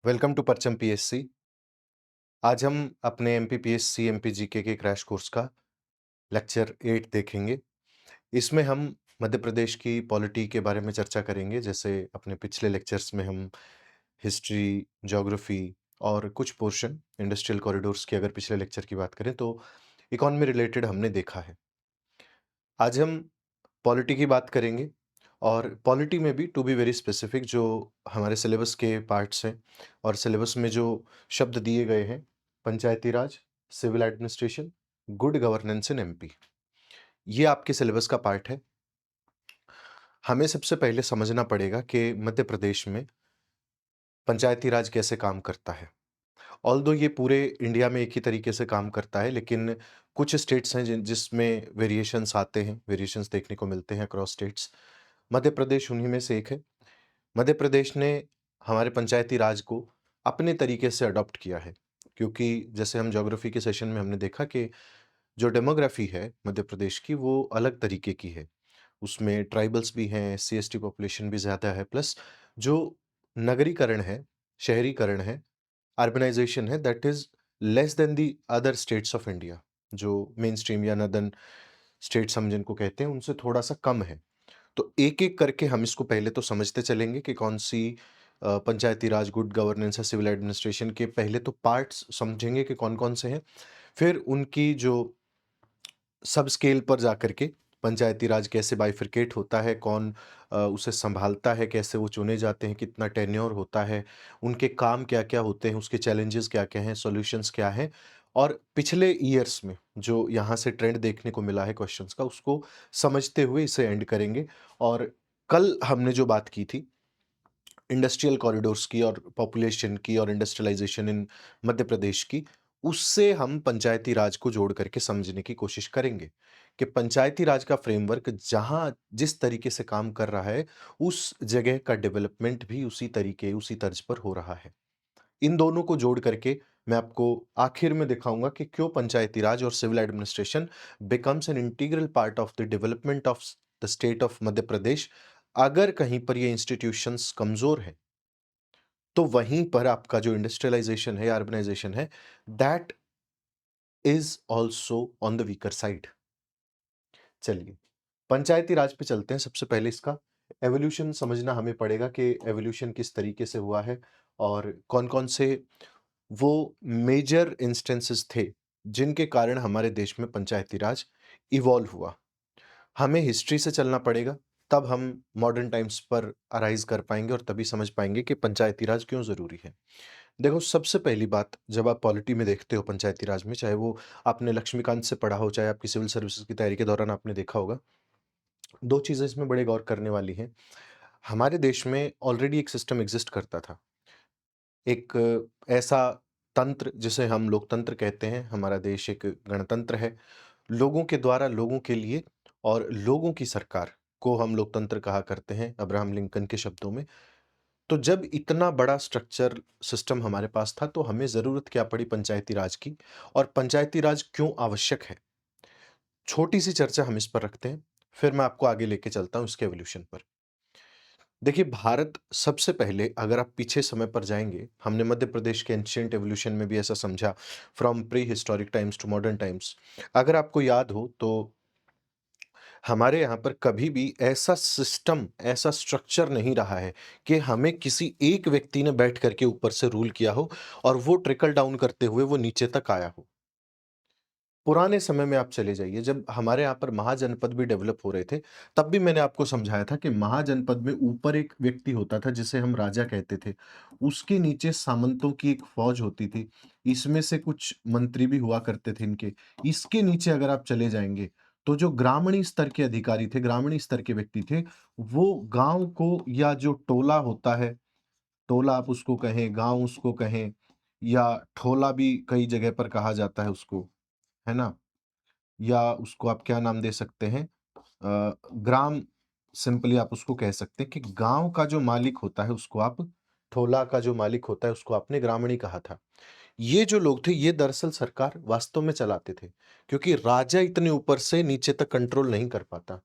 Welcome to परचम PSC. आज हम अपने एमपीपीएससी एमपीजीके के क्रैश कोर्स का लेक्चर 8 देखेंगे। इसमें हम मध्य प्रदेश की पॉलिटी के बारे में चर्चा करेंगे। जैसे अपने पिछले लेक्चर्स में हम हिस्ट्री, ज्योग्राफी और कुछ पोर्शन इंडस्ट्रियल कॉरिडोर्स की अगर पिछले लेक्चर की बात करें तो इकोनॉमी रिलेटेड हमने देखा है। आज हम पॉलिटी की बात करेंगे और पॉलिटी में भी टू बी वेरी स्पेसिफिक जो हमारे सिलेबस के पार्ट्स हैं और सिलेबस में जो शब्द दिए गए हैं, panchayati raj, civil administration, good governance in MP, ये आपके सिलेबस का पार्ट है। हमें सबसे पहले समझना पड़ेगा कि मध्य प्रदेश में पंचायती राज कैसे काम करता है। ऑल्दो ये पूरे इंडिया में एक ही तरीके से काम करता है, लेकिन कुछ स्टेट्स हैं जिसमें वेरिएशंस आते हैं, वेरिएशंस देखने को मिलते हैं अक्रॉस स्टेट्स। मध्य प्रदेश उन्हीं में से एक है। मध्य प्रदेश ने हमारे पंचायती राज को अपने तरीके से अडॉप्ट किया है, क्योंकि जैसे हम ज्योग्राफी के सेशन में हमने देखा कि जो डेमोग्राफी है मध्य प्रदेश की वो अलग तरीके की है। उसमें ट्राइबल्स भी हैं, एससी एसटी पॉपुलेशन भी ज़्यादा है, प्लस जो नगरीकरण है, शहरीकरण है, अर्बनाइजेशन है, that is less than the other states of India. जो मेन स्ट्रीम या नॉर्दर्न स्टेट्स हम जिनको कहते हैं उनसे थोड़ा-सा कम है। तो एक-एक करके हम इसको पहले तो समझते चलेंगे कि कौन-सी पंचायती राज, गुड गवर्नेंस या सिविल एडमिनिस्ट्रेशन के पहले तो पार्ट्स समझेंगे कि कौन-कौन से हैं। फिर उनकी जो सब स्केल पर जाकर के पंचायती राज कैसे बाइफरकेट होता है, कौन उसे सँभालता है, कैसे वो चुने जाते हैं, कितना टेन्योर होता है, उनके काम क्या-क्या होते हैं, उसके चैलेंजेस क्या-क्या हैं, सॉल्यूशंस क्या हैं और पिछले ईयर्स में जो यहाँ से ट्रेंड देखने को मिला है क्वेश्चंस का, उसको समझते हुए इसे एंड करेंगे। और कल हमने जो बात की थी इंडस्ट्रियल कॉरिडोर्स की और पॉपुलेशन की और इंडस्ट्रियलाइजेशन इन मध्य प्रदेश की, उससे हम पंचायती राज को जोड़ करके समझने की कोशिश करेंगे कि पंचायती राज का फ्रेमवर्क जहाँ जिस तरीके से काम कर रहा है, उस जगह का डेवलपमेंट भी उसी तरीके, उसी तर्ज पर हो रहा है। इन दोनों को जोड़ करके मैं आपको आखिर में दिखाऊँगा कि क्यों पंचायती राज और civil administration becomes an integral part of the development of the state of Madhya Pradesh. अगर कहीं पर ये इंस्टीट्यूशंस कमज़ोर हैं, तो वहीं पर आपका जो इंडस्ट्रियलाइजेशन है या अर्बनाइजेशन है, that is also on the weaker side. चलिए, पंचायती राज पे चलते हैं। सबसे पहले इसका एवोल्यूशन समझना हमें पड़ेगा कि एवोल्यूशन किस तरीके से हुआ है और कौन-कौन से वो मेजर इंस्टेंसेस थे, जिनके कारण हमारे देश में पंचायती राज इवॉल्व हुआ। हमें हिस्ट्री से चलना पड़ेगा, तब हम मॉडर्न टाइम्स पर अराइज़ कर पाएँगे और तभी समझ पाएँगे कि पंचायती राज क्यों ज़रूरी है। देखो, सबसे पहली बात जब आप पॉलिटी में देखते हो पंचायती राज में, चाहे वो आपने लक्ष्मीकांत से पढ़ा हो, चाहे आपकी सिविल सर्विसेज़ की तैयारी के दौरान आपने देखा होगा, 2 चीज़ें इसमें बड़े गौर करने वाली हैं। हमारे देश में ऑलरेडी एक सिस्टम एक्ज़िस्ट करता था। एक ऐसा तंत्र जिसे हम लोकतंत्र कहते हैं, हमारा देश एक गणतंत्र है। लोगों के द्वारा लोगों के लिए और लोगों की सरकार को हम लोकतंत्र कहा करते हैं, अब्राहम लिंकन के शब्दों में। तो जब इतना बड़ा स्ट्रक्चर सिस्टम हमारे पास था, तो हमें ज़रूरत क्या पड़ी पंचायती राज की और पंचायती राज क्यों आवश्यक है? छोटी-सी चर्चा हम इस पर रखते हैं, फिर मैं आपको आगे लेके चलता हूँ इसके एवोल्यूशन पर। देखिए, भारत सबसे पहले अगर आप पीछे समय पर जाएँगे, हमने मध्य प्रदेश के एंशिएंट एवोल्यूशन में भी ऐसा समझा, from prehistoric times to modern times. अगर आपको याद हो तो हमारे यहाँ पर कभी भी ऐसा सिस्टम, ऐसा स्ट्रक्चर नहीं रहा है कि हमें किसी एक व्यक्ति ने बैठ कर के ऊपर से रूल किया हो और वो ट्रिकल डाउन करते हुए वो नीचे तक आया हो। पुराने समय में आप चले जाइए, जब हमारे यहाँ पर महाजनपद भी डेवलप हो रहे थे, तब भी मैंने आपको समझाया था कि महाजनपद में ऊपर एक व्यक्ति होता था जिसे हम राजा कहते थे। उसके नीचे सामंतों की एक फौज होती थी। इसमें से कुछ मंत्री भी हुआ करते थे इनके। इसके नीचे अगर आप चले जाएँगे, तो जो ग्रामीण स्तर के अधिकारी थे, ग्रामीण स्तर के व्यक्ति थे, वो गाँव को या जो टोला होता है, टोला आप उसको कहें, गाँव उसको कहें या ठोला भी कई जगह पर कहा जाता है उसको, है ना? या उसको आप क्या नाम दे सकते हैं, ग्राम, सिंपली आप उसको कह सकते हैं कि गाँव का जो मालिक होता है उसको आप, ठोला का जो मालिक होता है उसको आपने ग्रामीण ही कहा था। ये जो लोग थे ये दरअसल सरकार वास्तव में चलाते थे, क्योंकि राजा इतने ऊपर से नीचे तक कंट्रोल नहीं कर पाता।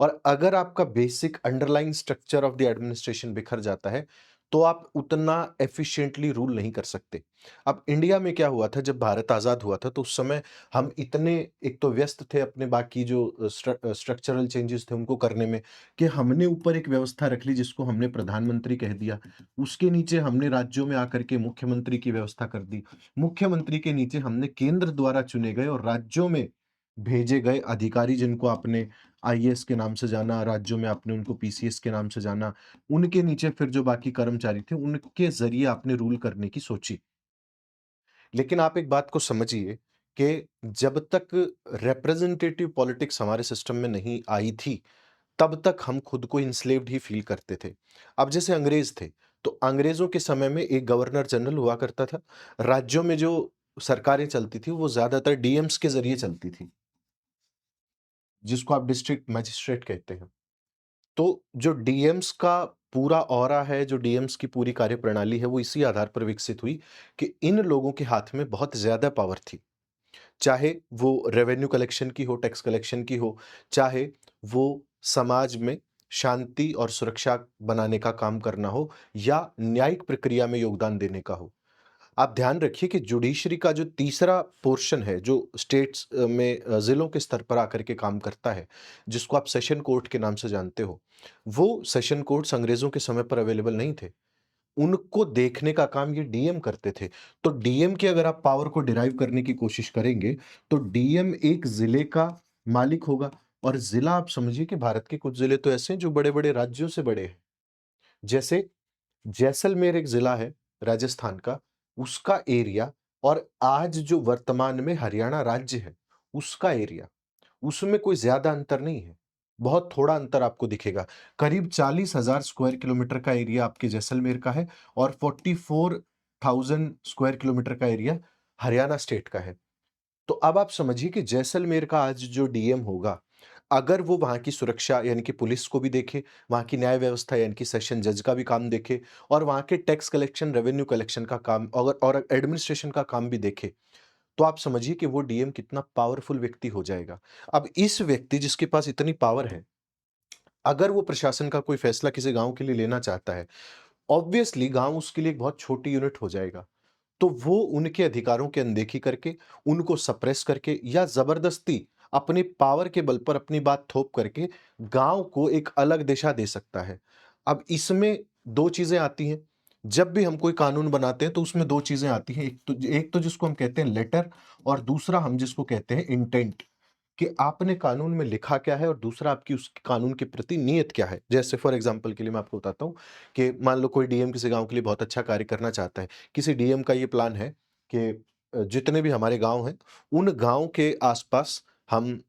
और अगर आपका basic underlying structure of the administration बिखर जाता है, तो आप उतना एफ़िशिएंटली रूल नहीं कर सकते। अब इंडिया में क्या हुआ था जब भारत आज़ाद हुआ था तो उस समय हम इतने एक तो व्यस्त थे अपने बाकी जो स्ट्रक्चरल चेंजेस थे उनको करने में, कि हमने ऊपर एक व्यवस्था रख ली जिसको हमने प्रधानमंत्री कह दिया। उसके नीचे हमने राज्यों में आकर के मुख्यमंत्री की व्यवस्था कर दी। मुख्यमंत्री के नीचे हमने केंद्र द्वारा चुने गए और राज्यों में भेजे गए अधिकारी जिनको आपने आईएएस के नाम से जाना, राज्यों में आपने उनको पीसीएस के नाम से जाना, उनके नीचे फिर जो बाकी कर्मचारी थे, उनके ज़रिए आपने रूल करने की सोची। लेकिन आप एक बात को समझिए कि जब तक रिप्रेजेंटेटिव पॉलिटिक्स हमारे सिस्टम में नहीं आई थी, तब तक हम खुद को एन्स्लेव्ड ही फ़ील करते थे। अब जैसे अंग्रेज़ थे, तो अंग्रेज़ों के समय में एक गवर्नर जनरल हुआ करता था। राज्यों में जो सरकारें चलती थी, वो ज़्यादातर डीएम्स के ज़रिए चलती थी, जिसको आप डिस्ट्रिक्ट मजिस्ट्रेट कहते हैं। तो जो डीएम्स का पूरा ऑरा है, जो डीएम्स की पूरी कार्यप्रणाली है, वो इसी आधार पर विकसित हुई कि इन लोगों के हाथ में बहुत ज़्यादा पावर थी। चाहे वो रेवेन्यू कलेक्शन की हो, टैक्स कलेक्शन की हो, चाहे वो समाज में शांति और सुरक्षा बनाने का काम करना हो या न्यायिक प्रक्रिया में योगदान देने का हो। आप ध्यान रखिए कि जुडिशरी का जो तीसरा पोर्शन है, जो स्टेट्स में ज़िलों के स्तर पर आकर के काम करता है, जिसको आप सेशन कोर्ट के नाम से जानते हो, वो सेशन कोर्ट्स अंग्रेज़ों के समय पर अवेलेबल नहीं थे। उनको देखने का काम ये डीएम करते थे। तो डीएम की अगर आप पावर को डिराइव करने की कोशिश करेंगे, तो डीएम एक ज़िले का मालिक होगा और ज़िला आप समझिए कि भारत के कुछ ज़िले तो ऐसे हैं जो बड़े-बड़े राज्यों से बड़े हैं। जैसे जैसलमेर एक ज़िला है राजस्थान का, उसका एरिया और आज जो वर्तमान में हरियाणा राज्य है, उसका एरिया, उसमें कोई ज़्यादा अंतर नहीं है। बहुत थोड़ा अंतर आपको दिखेगा। करीब 40,000 स्क्वायर किलोमीटर का एरिया आपके जैसलमेर का है और 44,000 स्क्वायर किलोमीटर का एरिया हरियाणा स्टेट का है। तो अब आप समझिए कि जैसलमेर का आज जो डीएम होगा, अगर वो वहाँ की सुरक्षा यानी कि पुलिस को भी देखे, वहाँ की न्याय व्यवस्था यानी कि सेशन जज का भी काम देखे और वहाँ के टैक्स कलेक्शन, रेवेन्यू कलेक्शन का काम और एडमिनिस्ट्रेशन का काम भी देखे, तो आप समझिए कि वो डीएम कितना पावरफुल व्यक्ति हो जाएगा। अब इस व्यक्ति जिसके पास इतनी पावर है, अगर वो प्रशासन का कोई फैसला किसी गाँव के लिए लेना चाहता है, ऑब्वियसली गाँव उसके लिए एक बहुत छोटी यूनिट हो जाएगा। तो वो उनके अधिकारों की अनदेखी करके, उनको सप्रेस करके या ज़बरदस्ती अपने पावर के बल पर अपनी बात थोप करके गाँव को एक अलग दिशा दे सकता है। अब इसमें 2 चीज़ें आती हैं। जब भी हम कोई कानून बनाते हैं तो उसमें 2 चीज़ें आती हैं। एक तो जिसको हम कहते हैं लेटर और दूसरा हम जिसको कहते हैं इंटेंट। कि आपने कानून में लिखा क्या है और दूसरा आपकी उस कानून के प्रति नीयत क्या है। जैसे फॉर एग्ज़ाम्पल के लिए मैं आपको बताता हूँ कि मान लो कोई डीएम किसी गाँव के लिए बहुत अच्छा कार्य करना चाहता है। किसी डीएम का ये प्लान है कि जितने भी हमारे गाँव हैं, उन गाँव के आस-पास हम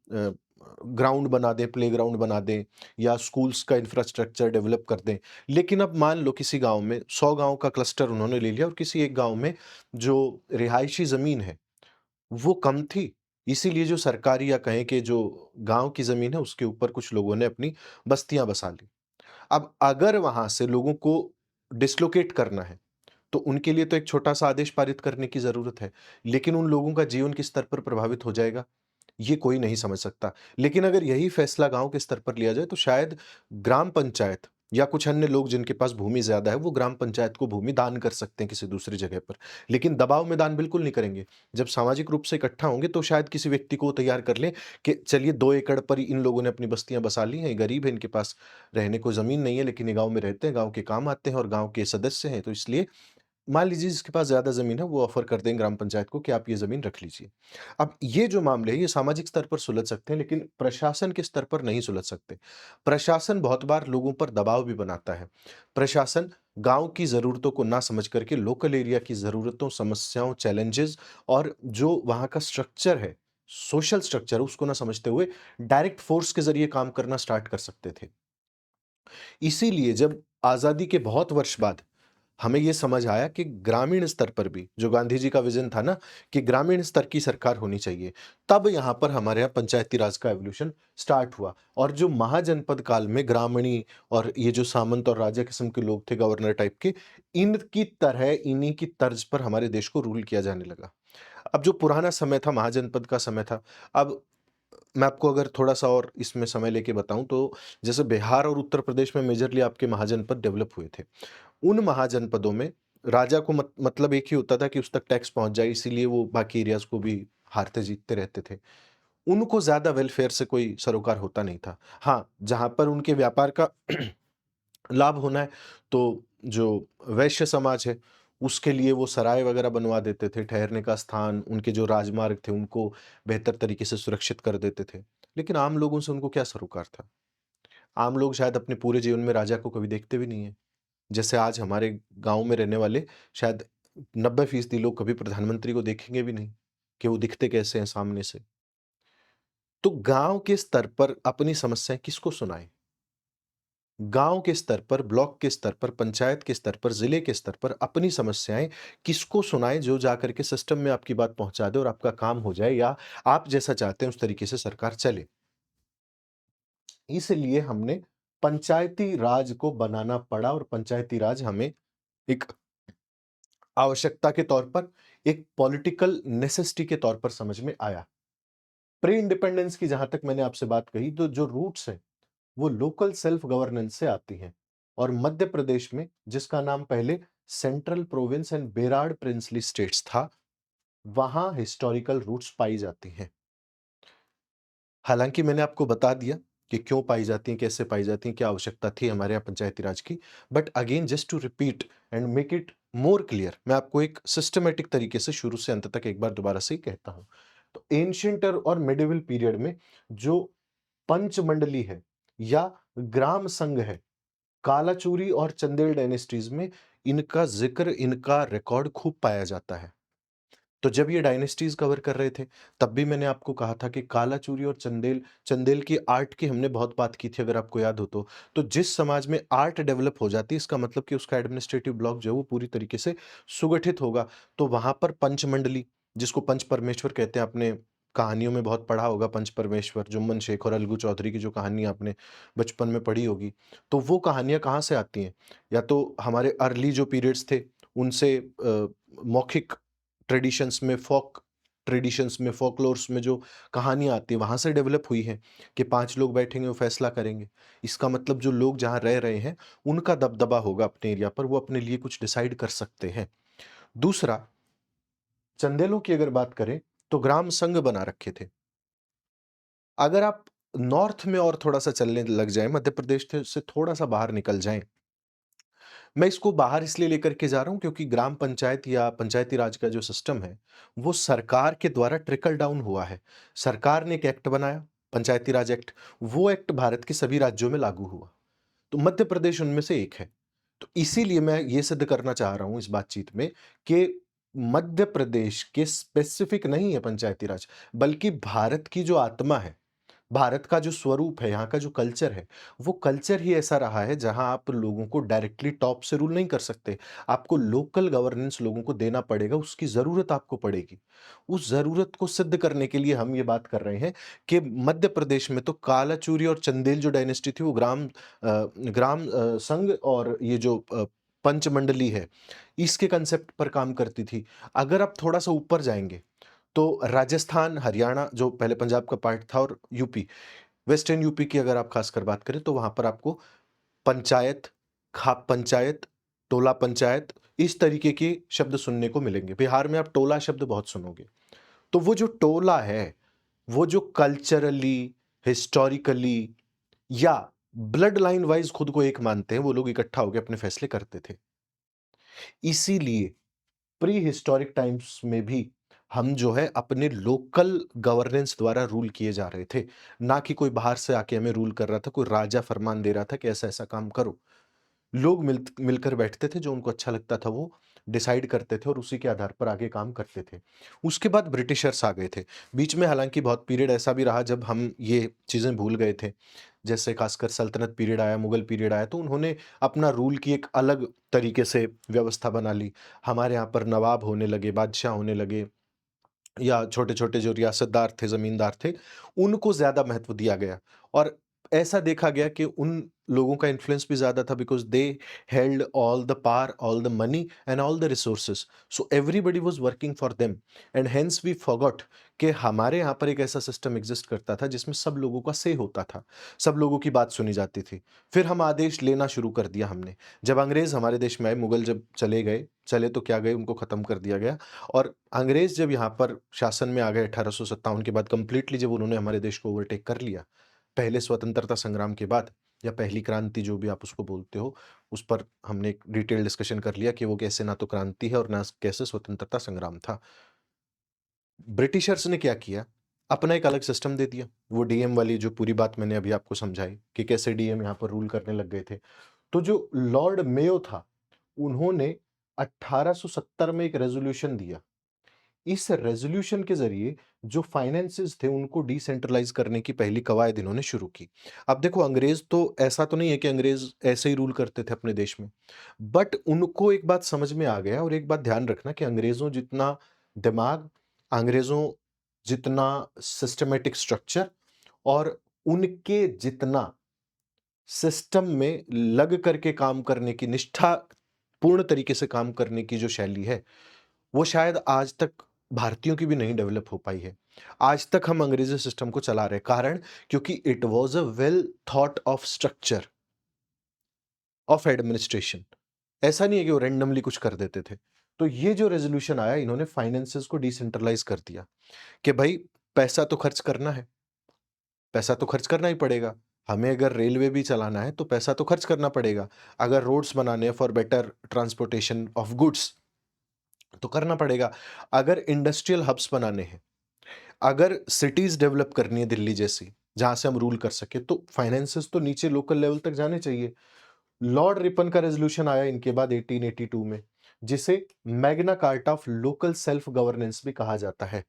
ग्राउंड बना दें, प्लेग्राउंड बना दें या स्कूल्स का इंफ्रास्ट्रक्चर डेवलप कर दें। लेकिन अब मान लो किसी गाँव में 100 गाँव का क्लस्टर उन्होंने ले लिया और किसी एक गाँव में जो रिहायशी ज़मीन है वो कम थी, इसीलिए जो सरकारी या कहें कि जो गाँव की ज़मीन है, उसके ऊपर कुछ लोगों ने अपनी बस्तियाँ बसा ली। अब अगर वहाँ से लोगों को डिस्लोकेट करना है, तो उनके लिए तो एक छोटा-सा आदेश पारित करने की ज़रूरत है, लेकिन उन लोगों का जीवन किस स्तर पर प्रभावित हो जाएगा, ये कोई नहीं समझ सकता। लेकिन अगर यही फैसला गाँव के स्तर पर लिया जाए, तो शायद ग्राम पंचायत या कुछ अन्य लोग जिनके पास भूमि ज़्यादा है, वो ग्राम पंचायत को भूमि दान कर सकते हैं किसी दूसरी जगह पर। लेकिन दबाव में दान बिल्कुल नहीं करेंगे। जब सामाजिक रूप से इकट्ठा होंगे, तो शायद किसी व्यक्ति को वो तैयार कर लें कि चलिए 2 एकड़ पर ही इन लोगों ने अपनी बस्तियाँ बसा ली हैं, ये गरीब हैं, इनके पास रहने को ज़मीन नहीं है, लेकिन ये गाँव में रहते हैं, गाँव के काम आते हैं और गाँव के सदस्य हैं, तो इसलिए मान लीजिए जिसके पास ज़्यादा ज़मीन है, वो ऑफ़र कर दें ग्राम पंचायत को कि आप ये ज़मीन रख लीजिए। अब ये जो मामले हैं, ये सामाजिक स्तर पर सुलझ सकते हैं, लेकिन प्रशासन के स्तर पर नहीं सुलझ सकते। प्रशासन बहुत बार लोगों पर दबाव भी बनाता है। प्रशासन गाँव की ज़रूरतों को ना समझ करके लोकल एरिया की ज़रूरतों, समस्याओं, चैलेंजेज़ और जो वहाँ का स्ट्रक्चर है, सोशल स्ट्रक्चर उसको ना समझते हुए डायरेक्ट फ़ोर्स के ज़रिए काम करना स्टार्ट कर सकते थे। इसीलिए जब आज़ादी के बहुत वर्ष बाद हमें ये समझ आया कि ग्रामीण स्तर पर भी जो गांधी जी का विज़न था ना कि ग्रामीण स्तर की सरकार होनी चाहिए, तब यहाँ पर हमारे यहाँ पंचायती राज का एवोल्यूशन स्टार्ट हुआ और जो महाजनपद काल में ग्रामीणी और ये जो सामंत और राजा किस्म के लोग थे गवर्नर टाइप के, इनकी तरह इन्हीं की तर्ज पर हमारे देश को रूल किया जाने लगा। अब जो पुराना समय था महाजनपद का समय था, अब मैं आपको अगर थोड़ा-सा और इसमें समय लेके बताऊँ तो जैसे बिहार और उत्तर प्रदेश में मेजरली आपके महाजनपद डेवलप हुए थे। उन महाजनपदों में राजा को मतलब एक ही होता था कि उस तक टैक्स पहुँच जाए, इसीलिए वो बाकी एरियाज़ को भी हारते-जीतते रहते थे। उनको ज़्यादा वेलफेयर से कोई सरोकार होता नहीं था। हाँ, जहाँ पर उनके व्यापार का लाभ होना है, तो जो वैश्य समाज है, उसके लिए वो सराय वगैरह बनवा देते थे, ठहरने का स्थान, उनके जो राजमार्ग थे, उनको बेहतर तरीके से सुरक्षित कर देते थे। लेकिन आम लोगों से उनको क्या सरोकार था? आम लोग शायद अपने पूरे जीवन में राजा को कभी देखते भी नहीं हैं। जैसे आज हमारे गाँव में रहने वाले शायद 90% लोग कभी प्रधानमंत्री को देखेंगे भी नहीं, कि वो दिखते कैसे हैं सामने से। तो गाँव के स्तर पर अपनी समस्याएँ किसको सुनाएँ? गाँव के स्तर पर, ब्लॉक के स्तर पर, पंचायत के स्तर पर, ज़िले के स्तर पर अपनी समस्याएँ किसको सुनाएँ जो जाकर के सिस्टम में आपकी बात पहुँचा दे और आपका काम हो जाए या आप जैसा चाहते हैं उस तरीके से सरकार चले। इसलिए हमने पंचायती राज को बनाना पड़ा और पंचायती राज हमें एक आवश्यकता के तौर पर, एक पॉलिटिकल नेसेसिटी के तौर पर समझ में आया। प्री इंडिपेंडेंस की जहाँ तक मैंने आपसे बात कही तो जो रूट्स हैं वो लोकल सेल्फ गवर्नेंस से आती हैं और मध्य प्रदेश में जिसका नाम पहले central province and Berar princely states था, वहां हिस्टोरिकल रूट्स पाई जाती हैं। हालांकि मैंने आपको बता दिया कि क्यों पाई जाती हैं, कैसे पाई जाती हैं, क्या आवश्यकता थी हमारे यहाँ पंचायती राज की, but again just to repeat and make it more clear, मैं आपको एक सिस्टमेटिक तरीके से शुरू से अंत तक एक बार दोबारा से ही कहता हूं। तो एंशियंट और मिडिवल पीरियड में जो पंचमंडली है या ग्राम संघ है, कालाचूरी और चंदेल डायनेस्टीज में इनका ज़िक्र, इनका रिकॉर्ड खूब पाया जाता है। तो जब ये डायनेस्टीज कवर कर रहे थे, तब भी मैंने आपको कहा था कि कालाचूरी और चंदेल चंदेल की आर्ट की हमने बहुत बात की थी अगर आपको याद हो तो। तो जिस समाज में आर्ट डेवलप हो जाती है, इसका मतलब कि उसका एडमिनिस्ट्रेटिव ब्लॉक जो है वो पूरी तरीके से सुगठित होगा। तो वहाँ पर पंचमंडली, जिसको पंच परमेश्वर कहते हैं, आपने कहानियों में बहुत पढ़ा होगा पंच परमेश्वर, जुम्मन शेख और अलगू चौधरी की जो कहानी आपने बचपन में पढ़ी होगी। तो वो कहानियाँ कहाँ से आती हैं? या तो हमारे अर्ली जो पीरियड्स थे, उनसे मौखिक ट्रेडिशंस में, फ़ोक ट्रेडिशंस में, फ़ोकलोर्स में जो कहानियाँ आती हैं, वहाँ से डेवलप हुई हैं कि 5 लोग बैठेंगे, वो फ़ैसला करेंगे। इसका मतलब जो लोग जहाँ रह रहे हैं, उनका दबदबा होगा अपने एरिया पर, वो अपने लिए कुछ डिसाइड कर सकते हैं। दूसरा, चंदेलों की अगर बात करें, तो ग्राम संघ बना रखे थे। अगर आप नॉर्थ में और थोड़ा-सा चलने लग जाएँ, मध्य प्रदेश से थोड़ा-सा बाहर निकल जाएँ, मैं इसको बाहर इसलिए लेकर के जा रहा हूँ क्योंकि ग्राम पंचायत या पंचायती राज का जो सिस्टम है, वो सरकार के द्वारा ट्रिकल डाउन हुआ है। सरकार ने एक एक्ट बनाया, पंचायती राज एक्ट, वो एक्ट भारत के सभी राज्यों में लागू हुआ। तो मध्य प्रदेश उनमें से एक है। तो इसीलिए मैं ये सिद्ध करना चाह रहा हूँ इस बातचीत में कि मध्य प्रदेश के स्पेसिफिक नहीं है पंचायती राज, बल्कि भारत की जो आत्मा है, भारत का जो स्वरूप है, यहाँ का जो कल्चर है, वो कल्चर ही ऐसा रहा है जहाँ आप लोगों को डायरेक्टली टॉप से रूल नहीं कर सकते। आपको लोकल गवर्नेंस लोगों को देना पड़ेगा, उसकी ज़रूरत आपको पड़ेगी। उस ज़रूरत को सिद्ध करने के लिए हम ये बात कर रहे हैं कि मध्य प्रदेश में तो कालाचूरी और चंदेल जो डायनेस्टी थी वो संघ और ये जो पंचमंडली है, इसके कांसेप्ट पर काम करती थी। अगर आप थोड़ा-सा ऊपर जाएँगे तो राजस्थान, हरियाणा जो पहले पंजाब का पार्ट था और यूपी, वेस्टर्न यूपी की अगर आप खासकर बात करें तो वहाँ पर आपको पंचायत, खाप पंचायत, टोला पंचायत इस तरीके के शब्द सुनने को मिलेंगे। बिहार में आप टोला शब्द बहुत सुनोगे। तो वो जो टोला है, वो जो कल्चरली, हिस्टोरिकली या ब्लड लाइन वाइज़ खुद को एक मानते हैं, वो लोग इकट्ठा होके अपने फैसले करते थे। इसीलिए प्री हिस्टोरिक टाइम्स में भी हम जो है अपने लोकल गवर्नेंस द्वारा रूल किए जा रहे थे, ना कि कोई बाहर से आके हमें रूल कर रहा था, कोई राजा फरमान दे रहा था कि ऐसा-ऐसा काम करो। लोग मिलकर बैठते थे, जो उनको अच्छा लगता था वो डिसाइड करते थे और उसी के आधार पर आगे काम करते थे। उसके बाद ब्रिटिशर्स आ गए थे। बीच में हालाँकि बहुत पीरियड ऐसा भी रहा जब हम ये चीज़ें भूल गए थे। जैसे खासकर सल्तनत पीरियड आया, मुगल पीरियड आया तो उन्होंने अपना रूल की एक अलग तरीके से व्यवस्था बना ली। हमारे यहाँ पर नवाब होने लगे, बादशाह होने लगे या छोटे-छोटे जो रियासतदार थे, ज़मींदार थे, उनको ज़्यादा महत्व दिया गया और ऐसा देखा गया कि उन लोगों का इन्फ्लुएंस भी ज़्यादा था because they held all the power, all the money and all the resources. So everybody was working for them and hence we forgot कि हमारे यहाँ पर एक ऐसा सिस्टम एग्ज़िस्ट करता था जिसमें सब लोगों का से होता था, सब लोगों की बात सुनी जाती थी। फिर हम आदेश लेना शुरू कर दिया हमने। जब अंग्रेज़ हमारे देश में आए, मुगल जब चले गए, चले तो क्या गए, उनको ख़त्म कर दिया गया और अंग्रेज़ जब यहाँ पर शासन में आ गए 1857 के बाद कंप्लीटली जब उन्होंने हमारे देश को ओवरटेक कर लिया, पहले स्वतंत्रता संग्राम के बाद या पहली क्रांति जो भी आप उसको बोलते हो, उस पर हमने एक डिटेल डिस्कशन कर लिया कि वो कैसे ना तो क्रांति है और ना कैसे स्वतंत्रता संग्राम था। ब्रिटिशर्स ने क्या किया, अपना एक अलग सिस्टम दे दिया। वो डीएम वाली जो पूरी बात मैंने अभी आपको समझाई कि कैसे डीएम यहाँ पर रूल करने लग गए थे। तो जो लॉर्ड मेयो था, उन्होंने 1870 में एक रेज़ोल्यूशन दिया। इस रेज़ोल्यूशन के ज़रिए जो फाइनेंसेस थे उनको डिसेंट्रलाइज़ करने की पहली कवायद इन्होंने शुरू की। अब देखो अंग्रेज़ तो ऐसा तो नहीं है कि अंग्रेज़ ऐसे ही रूल करते थे अपने देश में। बट उनको एक बात समझ में आ गया और एक बात ध्यान रखना कि अंग्रेज़ों जितना दिमाग, अंग्रेज़ों जितना सिस्टमैटिक स्ट्रक्चर और उनके जितना सिस्टम में लग करके काम करने की निष्ठापूर्ण तरीके से काम करने की जो शैली है, वो शायद आज तक भारतीयों की भी नहीं डेवलप हो पाई है। आज तक हम अंग्रेजी सिस्टम को चला रहे हैं, कारण क्योंकि it was a well thought of structure of administration. ऐसा नहीं है कि वो रैंडमली कुछ कर देते थे। तो ये जो रेज़ोल्यूशन आया, इन्होंने फाइनेंसेस को डिसेंट्रलाइज़ कर दिया कि भई पैसा तो खर्च करना है, पैसा तो खर्च करना ही पड़ेगा। हमें अगर रेलवे भी चलाना है, तो पैसा तो खर्च करना पड़ेगा। अगर रोड्स बनाने हैं for better transportation of goods, तो करना पड़ेगा। अगर इंडस्ट्रियल हब्स बनाने हैं, अगर सिटीज़ डेवलप करनी है दिल्ली जैसी, जहाँ से हम रूल कर सकें, तो फाइनेंसेस तो नीचे लोकल लेवल तक जाने चाहिए। लॉर्ड रिपन का रेज़ोल्यूशन आया इनके बाद 1882 में, जिसे Magna carta of local self governance भी कहा जाता है।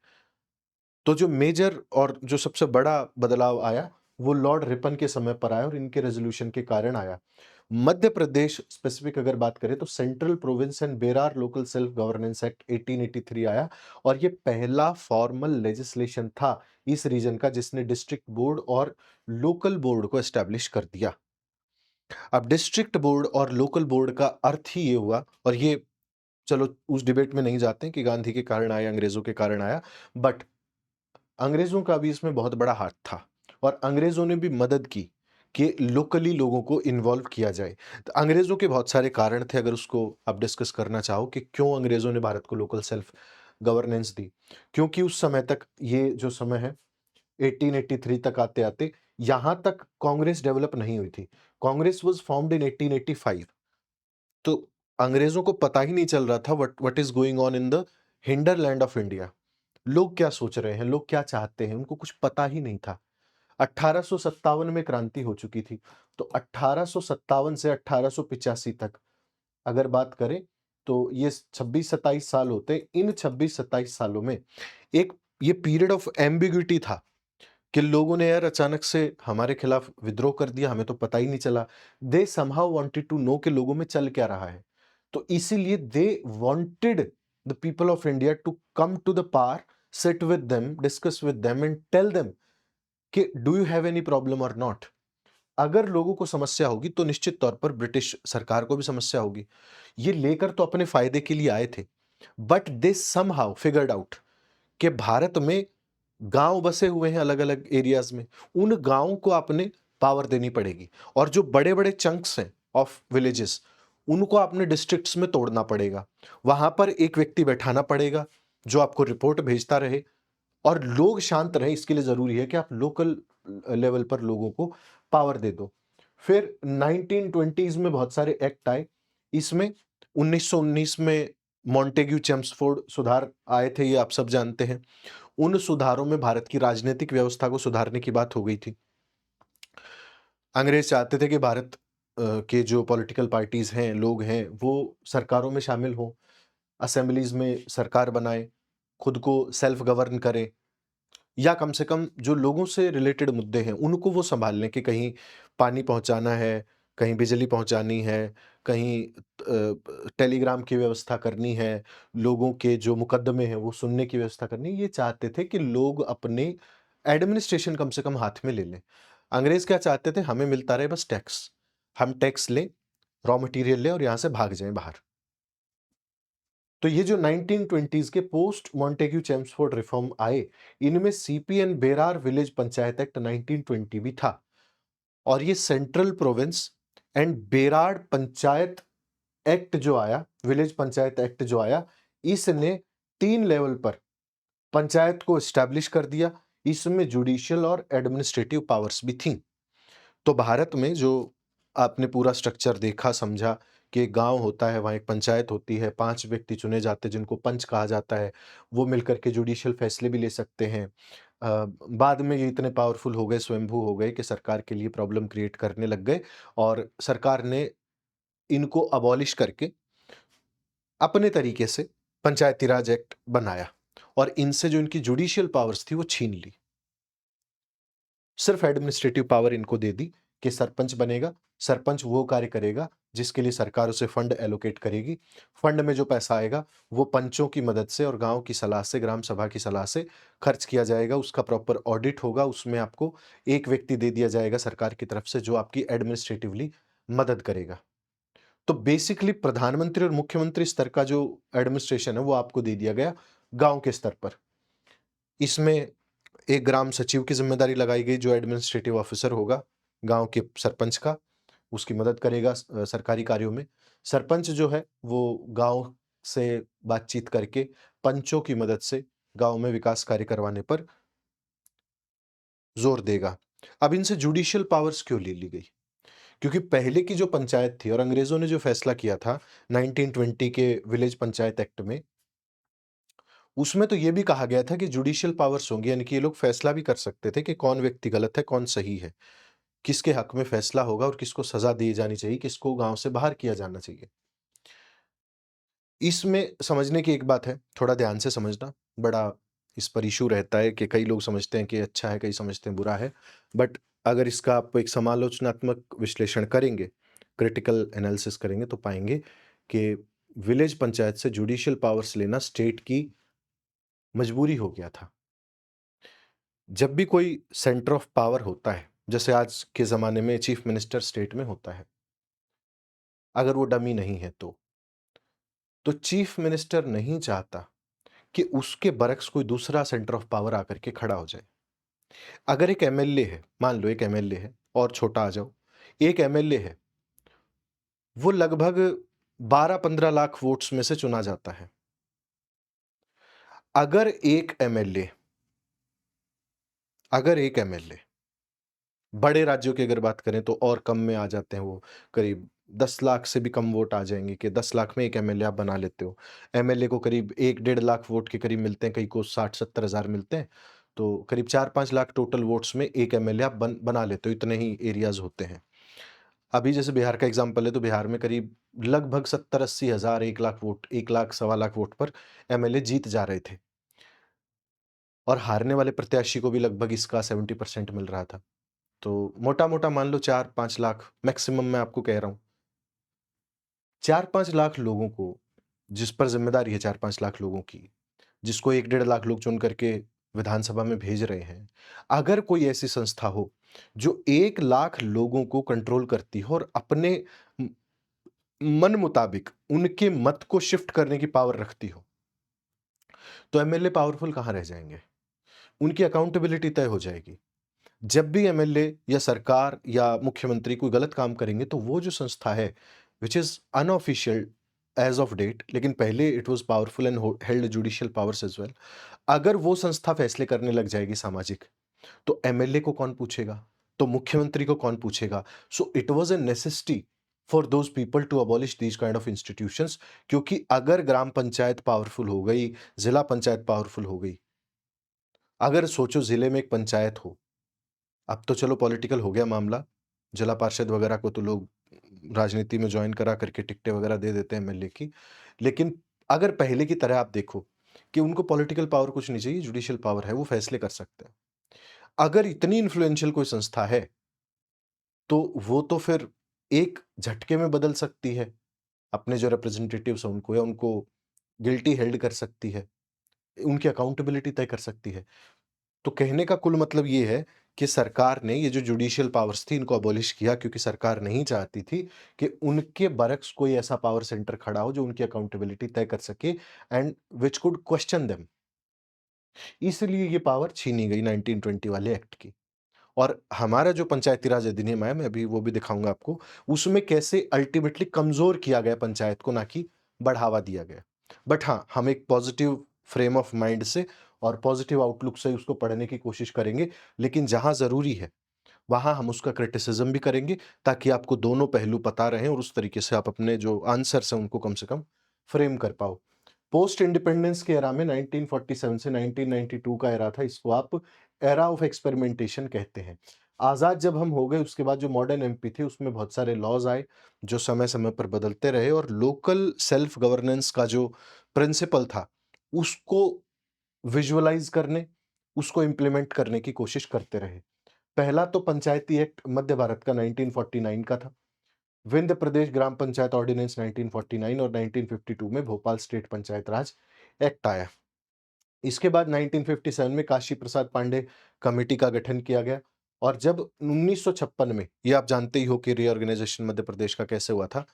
तो जो मेजर और जो सबसे बड़ा बदलाव आया, वो लॉर्ड रिपन के समय पर आया और इनके रेज़ोल्यूशन के कारण आया। मध्य प्रदेश स्पेसिफिक अगर बात करें तो central province and Berar local self governance act 1883 आया और ये पहला फॉर्मल लेजिस्लेशन था इस रीजन का जिसने डिस्ट्रिक्ट बोर्ड और लोकल बोर्ड को एस्टैब्लिश कर दिया। अब डिस्ट्रिक्ट बोर्ड और लोकल बोर्ड का अर्थ ही ये हुआ और ये चलो उस डिबेट में नहीं जाते हैं कि गांधी के कारण आया, अंग्रेजों के कारण आया, बट अंग्रेज़ों का भी इसमें बहुत बड़ा हाथ था और अंग्रेज़ों ने भी मदद की कि लोकली लोगों को इन्वॉल्व किया जाए। तो अंग्रेज़ों के बहुत सारे कारण थे अगर उसको आप डिस्कस करना चाहो कि क्यों अंग्रेज़ों ने भारत को लोकल सेल्फ गवर्नेंस दी। क्योंकि उस समय तक ये जो समय है 1883 तक आते-आते यहाँ तक कांग्रेस डेवलप नहीं हुई थी। Congress was formed in 1885। तो अंग्रेज़ों को पता ही नहीं चल रहा था what what is going on in the hinterland of India. लोग क्या सोच रहे हैं, लोग क्या चाहते हैं, उनको कुछ पता ही नहीं था। 1857 में क्रांति हो चुकी थी, तो 1857 से 1885 तक अगर बात करें, तो ये 26-27 साल होते हैं। इन 26-27 सालों में एक ये पीरियड ऑफ एम्बिग्यूइटी था कि लोगों ने यार अचानक से हमारे खिलाफ विद्रोह कर दिया, हमें तो पता ही नहीं चला। They somehow wanted to know कि लोगों में चल क्या रहा है। तो इसीलिए they wanted the people of India to come to the power, sit with them, discuss with them and tell them कि do you have any problem और नॉट। अगर लोगों को समस्या होगी तो निश्चित तौर पर ब्रिटिश सरकार को भी समस्या होगी। ये लेकर तो अपने फायदे के लिए आए थे, but they somehow figured out कि भारत में गाँव बसे हुए हैं अलग-अलग एरियाज़ में, उन गाँव को आपने पावर देनी पड़ेगी और जो बड़े-बड़े चंक्स हैं ऑफ विलेजेस, उनको आपने डिस्ट्रिक्ट्स में तोड़ना पड़ेगा। वहाँ पर एक व्यक्ति बैठाना पड़ेगा, जो आपको रिपोर्ट भेजता रहे और लोग शांत रहें, इसके लिए ज़रूरी है कि आप लोकल लेवल पर लोगों को पावर दे दो। फिर 1920s में बहुत सारे एक्ट आए, इसमें 1919 में मॉन्टेग्यू चेम्सफोर्ड सुधार आए थे, ये आप सब जानते हैं। उन सुधारों में भारत की राजनीतिक व्यवस्था को सुधारने की बात हो गई थी। अंग्रेज़ चाहते थे कि भारत के जो पॉलिटिकल पार्टीज़ हैं, लोग हैं, वो सरकारों में शामिल हों, असेंबलीज़ में सरकार बनाएँ, खुद को सेल्फ गवर्न करें या कम से कम जो लोगों से रिलेटेड मुद्दे हैं, उनको वो सँभाल लें कि कहीं पानी पहुँचाना है, कहीं बिजली पहुँचानी है, कहीं टेलीग्राम की व्यवस्था करनी है, लोगों के जो मुकद्दमे हैं, वो सुनने की व्यवस्था करनी है। ये चाहते थे कि लोग अपने एडमिनिस्ट्रेशन कम से कम हाथ में ले लें। अंग्रेज क्या चाहते थे? हमें मिलता रहे बस टैक्स। हम टैक्स लें, रॉ मटेरियल लें और यहां से भाग जाएं बाहर। तो ये जो 1920s के पोस्ट मॉन्टेग्यू चेम्सफोर्ड रिफॉर्म आए, इनमें CP and Berar village panchayat act 1920 भी था। और ये central province and Berar panchayat act जो आया, विलेज पंचायत एक्ट जो आया, इसने 3 लेवल पर पंचायत को एस्टैब्लिश कर दिया। इसमें जुडिशियल और एडमिनिस्ट्रेटिव पावर्स भी थीं। तो भारत में जो आपने पूरा स्ट्रक्चर देखा, समझा कि एक गाँव होता है, वहाँ एक पंचायत होती है, 5 व्यक्ति चुने जाते हैं जिनको पंच कहा जाता है। वो मिलकर के जुडिशियल फैसले भी ले सकते हैं। बाद में ये इतने पावरफुल हो गए, स्वयंभू हो गए कि सरकार के लिए प्रॉब्लम क्रिएट करने लग गए और सरकार ने इनको अबॉलिश करके अपने तरीके से पंचायती राज एक्ट बनाया और इनसे जो इनकी जुडिशियल पावर्स थी वो छीन ली। सिर्फ एडमिनिस्ट्रेटिव पावर इनको दे दी कि सरपंच बनेगा, सरपंच वो कार्य करेगा जिसके लिए सरकार उसे फंड एलोकेट करेगी। फंड में जो पैसा आएगा वो पंचों की मदद से और गाँव की सलाह से, ग्राम सभा की सलाह से खर्च किया जाएगा। उसका प्रॉपर ऑडिट होगा, उसमें आपको एक व्यक्ति दे दिया जाएगा सरकार की तरफ से जो आपकी एडमिनिस्ट्रेटिवली मदद करेगा। तो बेसिकली प्रधानमंत्री और मुख्यमंत्री स्तर का जो एडमिनिस्ट्रेशन है वो आपको दे दिया गया गाँव के स्तर पर। इसमें एक ग्राम सचिव की ज़िम्मेदारी लगाई गई जो एडमिनिस्ट्रेटिव ऑफिसर होगा गाँव के सरपंच का, उसकी मदद करेगा सरकारी कार्यों में। सरपंच जो है वो गाँव से बातचीत करके पंचों की मदद से गाँव में विकास कार्य करवाने पर ज़ोर देगा। अब इनसे जुडिशियल पावर्स क्यों ले ली गई? क्योंकि पहले की जो पंचायत थी और अंग्रेज़ों ने जो फैसला किया था 1920 के विलेज पंचायत एक्ट में, उसमें तो ये भी कहा गया था कि जुडिशियल पावर्स होंगी, यानी कि ये लोग फैसला भी कर सकते थे कि कौन व्यक्ति गलत है, कौन सही है। किसके हक में फैसला होगा और किसको सज़ा दी जानी चाहिए, किसको गाँव से बाहर किया जाना चाहिए। इसमें समझने की एक बात है, थोड़ा ध्यान से समझना, बड़ा इस पर इश्यू रहता है कि कई लोग समझते हैं कि अच्छा है, कई समझते हैं बुरा है। बट अगर इसका आप एक समालोचनात्मक विश्लेषण करेंगे, क्रिटिकल एनालिसिस करेंगे तो पाएँगे कि विलेज पंचायत से जुडिशियल पावर्स लेना स्टेट की मजबूरी हो गया था। जब भी कोई सेंटर ऑफ पावर होता है, जैसे आज के ज़माने में चीफ मिनिस्टर स्टेट में होता है, अगर वो डमी नहीं है तो चीफ मिनिस्टर नहीं चाहता कि उसके बरक्स कोई दूसरा सेंटर ऑफ पावर आकर के खड़ा हो जाए। अगर एक एमएलए है, मान लो एक एमएलए है और छोटा आ जाओ, एक एमएलए है, वो लगभग 12-15 लाख वोट्स में से चुना जाता है। अगर एक एमएलए अगर एक एमएलए बड़े राज्यों की अगर बात करें तो और कम में आ जाते हैं वो, करीब 10 लाख से भी कम वोट आ जाएँगे कि 10 लाख में एक एमएलए आप बना लेते हो। एमएलए को करीब 1 डेढ़ लाख वोट के करीब मिलते हैं, कई को 60-70 हज़ार मिलते हैं। तो करीब 4-5 लाख टोटल वोट्स में एक एमएलए आप बना लेते हो, इतने ही एरियाज़ होते हैं। अभी जैसे बिहार का एग्ज़ाम्पल है तो बिहार में करीब लगभग 70-80 हज़ार, 1 लाख वोट, 1 लाख सवा लाख वोट पर एमएलए जीत जा रहे थे और हारने वाले प्रत्याशी को भी लगभग इसका 70% मिल रहा था। तो मोटा-मोटा मान लो 4-5 लाख मैक्सिमम मैं आपको कह रहा हूँ। 4-5 लाख लोगों को, जिस पर ज़िम्मेदारी है 4-5 लाख लोगों की, जिसको 1 डेढ़ लाख लोग चुन करके विधानसभा में भेज रहे हैं। अगर कोई ऐसी संस्था हो, जो 1 लाख लोगों को कंट्रोल करती हो और अपने म मन मुताबिक उनके मत को शिफ्ट करने की पावर रखती हो, तो एमएलए पावरफुल कहाँ रह जाएँगे? उनकी अकाउंटेबिलिटी तय हो जाएगी। जब भी एमएलए या सरकार या मुख्यमंत्री कोई गलत काम करेंगे तो वो जो संस्था है which is unofficial as of date, लेकिन पहले it was powerful and held judicial powers as well. अगर वो संस्था फैसले करने लग जाएगी सामाजिक, तो एमएलए को कौन पूछेगा? तो मुख्यमंत्री को कौन पूछेगा? So it was a necessity for those people to abolish these kind of institutions, क्योंकि अगर ग्राम पंचायत पावरफुल हो गई, जिला पंचायत पावरफुल हो गई, अगर सोचो ज़िले में एक पंचायत हो, अब तो चलो पॉलिटिकल हो गया मामला, जिला पार्षद वगैरह को तो लोग राजनीति में जॉइन करा करके टिकटें वगैरह दे देते हैं एमएलए की। लेकिन अगर पहले की तरह आप देखो कि उनको पॉलिटिकल पावर कुछ नहीं चाहिए, जुडिशियल पावर है, वो फैसले कर सकते हैं। अगर इतनी इन्फ्लुएंशियल कोई संस्था है, तो वो तो फिर एक झटके में बदल सकती है, अपने जो रिप्रेजेंटेटिव्स हैं उनको, या उनको गिल्टी हेल्ड कर सकती है, उनकी अकाउंटेबिलिटी तय कर सकती है। तो कहने का कुल मतलब ये है कि सरकार ने ये जो जुडिशियल पावर्स थी इनको अबॉलिश किया, क्योंकि सरकार नहीं चाहती थी कि उनके बरक्स कोई ऐसा पावर सेंटर खड़ा हो जो उनकी अकाउंटेबिलिटी तय कर सके and which could question them. इसलिए ये पावर छीनी गई 1920 वाले एक्ट की। और हमारा जो पंचायती राज अधिनियम है, मैं अभी वो भी दिखाऊँगा आपको, उसमें कैसे अल्टीमेटली कमज़ोर किया गया पंचायत को, ना कि बढ़ावा दिया गया। बट हाँ, हम एक पॉज़िटिव फ्रेम ऑफ माइंड से और पॉज़िटिव आउटलुक से उसको पढ़ने की कोशिश करेंगे, लेकिन जहाँ ज़रूरी है, वहाँ हम उसका क्रिटिसिज़्म भी करेंगे, ताकि आपको दोनों पहलू पता रहें और उस तरीके से आप अपने जो आंसर्स हैं, उनको कम से कम फ्रेम कर पाओ। पोस्ट इंडिपेंडेंस के एरा में 1947 से 1992 का एरा था, इसको आप एरा ऑफ एक्सपेरिमेंटेशन कहते हैं। आज़ाद जब हम हो गए, उसके बाद जो मॉडर्न एमपी थे, उसमें बहुत सारे लॉज़ आए, जो समय-समय पर बदलते रहे और लोकल सेल्फ गवर्नेंस का जो प्रिंसिपल था, उसको विजुअलाइज़ करने, उसको इम्प्लीमेंट करने की कोशिश करते रहे। पहला तो पंचायती एक्ट मध्य भारत का 1949 का था। विंध्य प्रदेश ग्राम पंचायत ऑर्डिनेंस 1949 और 1952 में भोपाल स्टेट पंचायत राज एक्ट आया। इसके बाद 1957 में काशी प्रसाद पांडे कमेटी का गठन किया गया और जब 1956 में, ये आप जानते ही हो कि रीऑर्गेनाइजेशन मध्य प्रदेश का कैसे हुआ था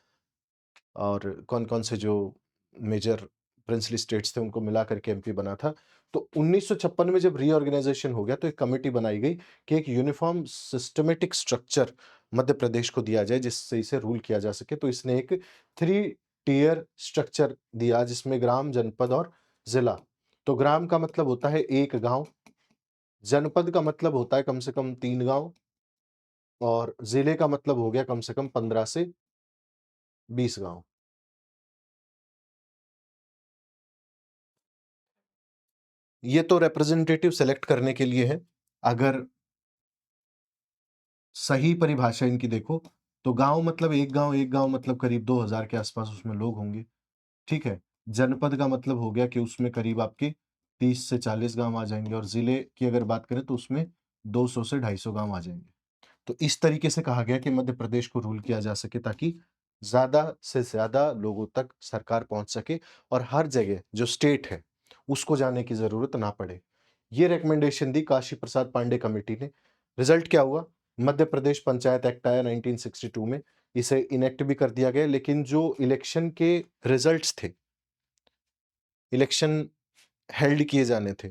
और कौन-कौन से जो मेजर प्रिंसली स्टेट्स थे उनको मिला करके एमपी बना था। तो 1956 में जब रीऑर्गेनाइजेशन हो गया तो एक कमेटी बनाई गई कि एक uniform systematic structure Madhya Pradesh को दिया जाए जिससे इसे रूल किया जा सके। तो इसने एक 3 टियर स्ट्रक्चर दिया जिसमें ग्राम, जनपद और जिला। तो ग्राम का मतलब होता है 1 गाँव, जनपद का मतलब होता है कम से कम 3 गाँव और जिले का मतलब हो गया कम से कम 15 से 20 गाँव। ये तो रिप्रेजेंटेटिव सेलेक्ट करने के लिए है। अगर सही परिभाषा इनकी देखो, तो गाँव मतलब 1 गाँव मतलब करीब 2000 के आस-पास उसमें लोग होंगे, ठीक है? जनपद का मतलब हो गया कि उसमें करीब आपके 30 से 40 गाँव आ जाएँगे और ज़िले की अगर बात करें तो उसमें 200 से 250 गाँव आ जाएँगे। तो इस तरीके से कहा गया कि मध्य प्रदेश को रूल किया जा सके ताकि ज़्यादा से ज़्यादा लोगों तक सरकार पहुँच सके और हर जगह जो स्टेट है, उसको जाने की ज़रूरत ना पड़े। ये रिकमेंडेशन दी काशी प्रसाद पांडे कमेटी ने। रिज़ल्ट क्या हुआ? मध्य प्रदेश पंचायत एक्ट आया 1962 में, इसे इनेक्ट भी कर दिया गया, लेकिन जो इलेक्शन के रिज़ल्ट्स थे, इलेक्शन हेल्ड किए जाने थे,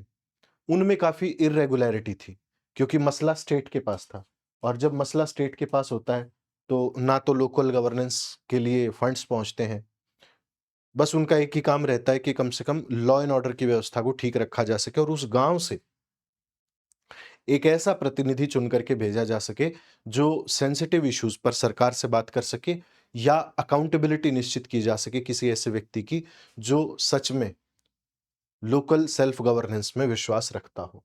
उनमें काफ़ी इर्रेगुलैरिटी थी, क्योंकि मसला स्टेट के पास था और जब मसला स्टेट के पास होता है, तो ना तो लोकल गवर्नेंस के लिए फंड्स पहुँचते हैं, बस उनका एक ही काम रहता है कि कम से कम लॉ एंड ऑर्डर की व्यवस्था को ठीक रखा जा सके और उस गाँव से एक ऐसा प्रतिनिधि चुन करके भेजा जा सके, जो सेंसिटिव इश्यूज़ पर सरकार से बात कर सके या अकाउंटेबिलिटी निश्चित की जा सके किसी ऐसे व्यक्ति की, जो सच में लोकल सेल्फ गवर्नेंस में विश्वास रखता हो।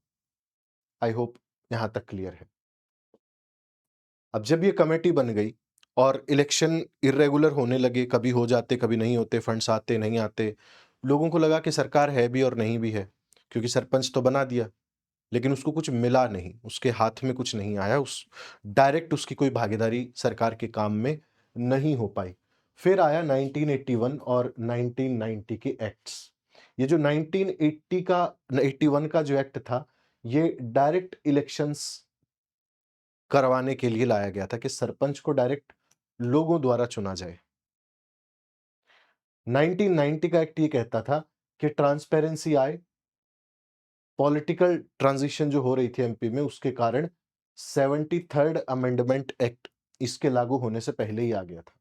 आई होप यहाँ तक क्लियर है। अब जब ये कमेटी बन गई और इलेक्शन इर्रेगुलर होने लगे, कभी हो जाते, कभी नहीं होते, फंड्स आते, नहीं आते, लोगों को लगा कि सरकार है भी और नहीं भी है, क्योंकि सरपंच तो बना दिया, लेकिन उसको कुछ मिला नहीं, उसके हाथ में कुछ नहीं आया, उस डायरेक्ट उसकी कोई भागीदारी सरकार के काम में नहीं हो पाई। फिर आया 1981 और 1990 के एक्ट्स। ये जो 1980 का 81 का जो एक्ट था, ये डायरेक्ट इलेक्शंस करवाने के लिए लाया गया था कि सरपंच को डायरेक्ट लोगों द्वारा चुना जाए। 1990 का एक्ट ये कहता था कि ट्रांसपेरेंसी आए, पॉलिटिकल ट्रांजिशन जो हो रही थी एमपी में उसके कारण 73rd अमेंडमेंट एक्ट इसके लागू होने से पहले ही आ गया था।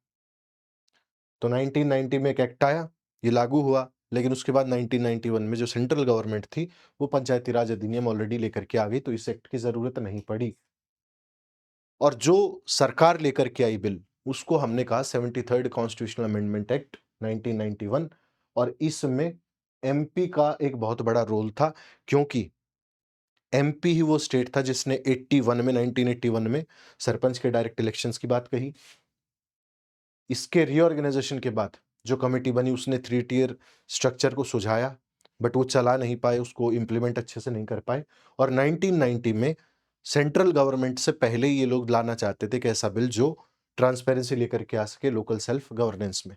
तो 1990 में एक एक्ट आया, ये लागू हुआ, लेकिन उसके बाद 1991 में जो सेंट्रल गवर्नमेंट थी, वो पंचायती राज अधिनियम ऑलरेडी लेकर के आ गई, तो इस एक्ट की ज़रूरत नहीं पड़ी। और जो सरकार लेकर के आई बिल, उसको हमने कहा 73rd कॉन्स्टिट्यूशनल अमेंडमेंट एक्ट 1991 और इसमें एमपी का एक बहुत बड़ा रोल था, क्योंकि एमपी ही वो स्टेट था जिसने 1981 में सरपंच के डायरेक्ट इलेक्शंस की बात कही। इसके रीऑर्गेनाइजेशन के बाद जो कमेटी बनी उसने 3 टियर स्ट्रक्चर को सुझाया, बट वो चला नहीं पाए, उसको इम्प्लीमेंट अच्छे से नहीं कर पाए और 1990 में सेंट्रल गवर्नमेंट से पहले ही ये लोग लाना चाहते थे कि ऐसा बिल जो ट्रांसपेरेंसी लेकर के आ सके लोकल सेल्फ गवर्नेंस में।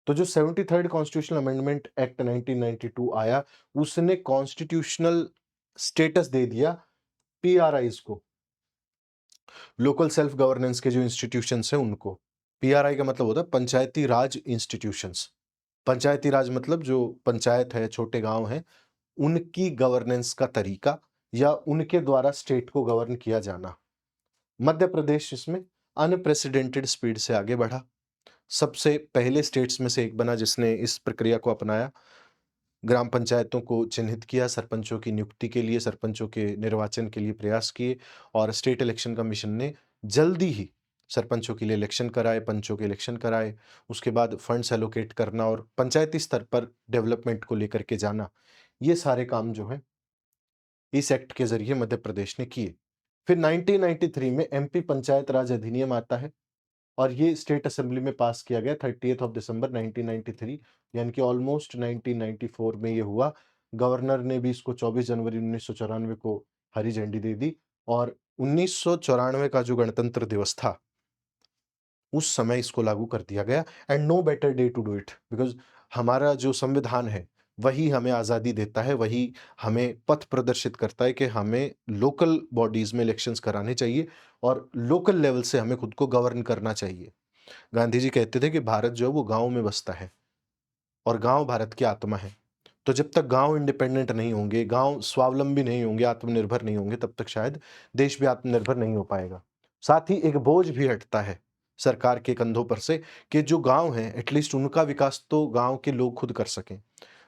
तो जो 73rd कॉन्स्टिट्यूशनल अमेंडमेंट एक्ट 1992 आया, उसने कॉन्स्टिट्यूशनल स्टेटस दे दिया पीआरआईज को, लोकल सेल्फ गवर्नेंस के जो इंस्टीट्यूशंस हैं उनको। पीआरआई का मतलब होता है पंचायती राज इंस्टीट्यूशंस। पंचायती राज मतलब जो पंचायत है, छोटे गांव हैं, उनकी गवर्नेंस का तरीका या उनके द्वारा स्टेट को गवर्न किया जाना। मध्य प्रदेश इसमें अनप्रेसिडेंटेड स्पीड से आगे बढ़ा। सबसे पहले स्टेट्स में से एक बना जिसने इस प्रक्रिया को अपनाया। ग्राम पंचायतों को चिन्हित किया, सरपंचों की नियुक्ति के लिए, सरपंचों के निर्वाचन के लिए प्रयास किए और स्टेट इलेक्शन कमीशन ने जल्दी ही सरपंचों के लिए इलेक्शन कराए, पंचों के इलेक्शन कराए। उसके बाद फंड्स एलोकेट करना और पंचायती स्तर पर डेवलपमेंट को लेकर के जाना, ये सारे काम जो हैं इस एक्ट के ज़रिए मध्य प्रदेश ने किए। फिर 1993 में एमपी पंचायत राज अधिनियम आता है और ये स्टेट असेंबली में पास किया गया 30th ऑफ दिसंबर 1993, यानी कि ऑलमोस्ट 1994 में ये हुआ। गवर्नर ने भी इसको 24 जनवरी 1994 को हरी झंडी दे दी और 1994 का जो गणतंत्र दिवस था, उस समय इसको लागू कर दिया गया। And no better day to do it, because हमारा जो संविधान है, वही हमें आज़ादी देता है, वही हमें पथ प्रदर्शित करता है कि हमें लोकल बॉडीज़ में इलेक्शंस कराने चाहिए और लोकल लेवल से हमें खुद को गवर्न करना चाहिए। गांधी जी कहते थे कि भारत जो है वो गाँव में बसता है और गाँव भारत की आत्मा है। तो जब तक गाँव इंडिपेंडेंट नहीं होंगे, गाँव स्वावलंबी नहीं होंगे, आत्मनिर्भर नहीं होंगे, तब तक शायद देश भी आत्मनिर्भर नहीं हो पाएगा। साथ ही एक बोझ भी हटता है सरकार के कंधों पर से कि जो गाँव हैं, एटलीस्ट उनका विकास तो गाँव के लोग खुद कर सकें।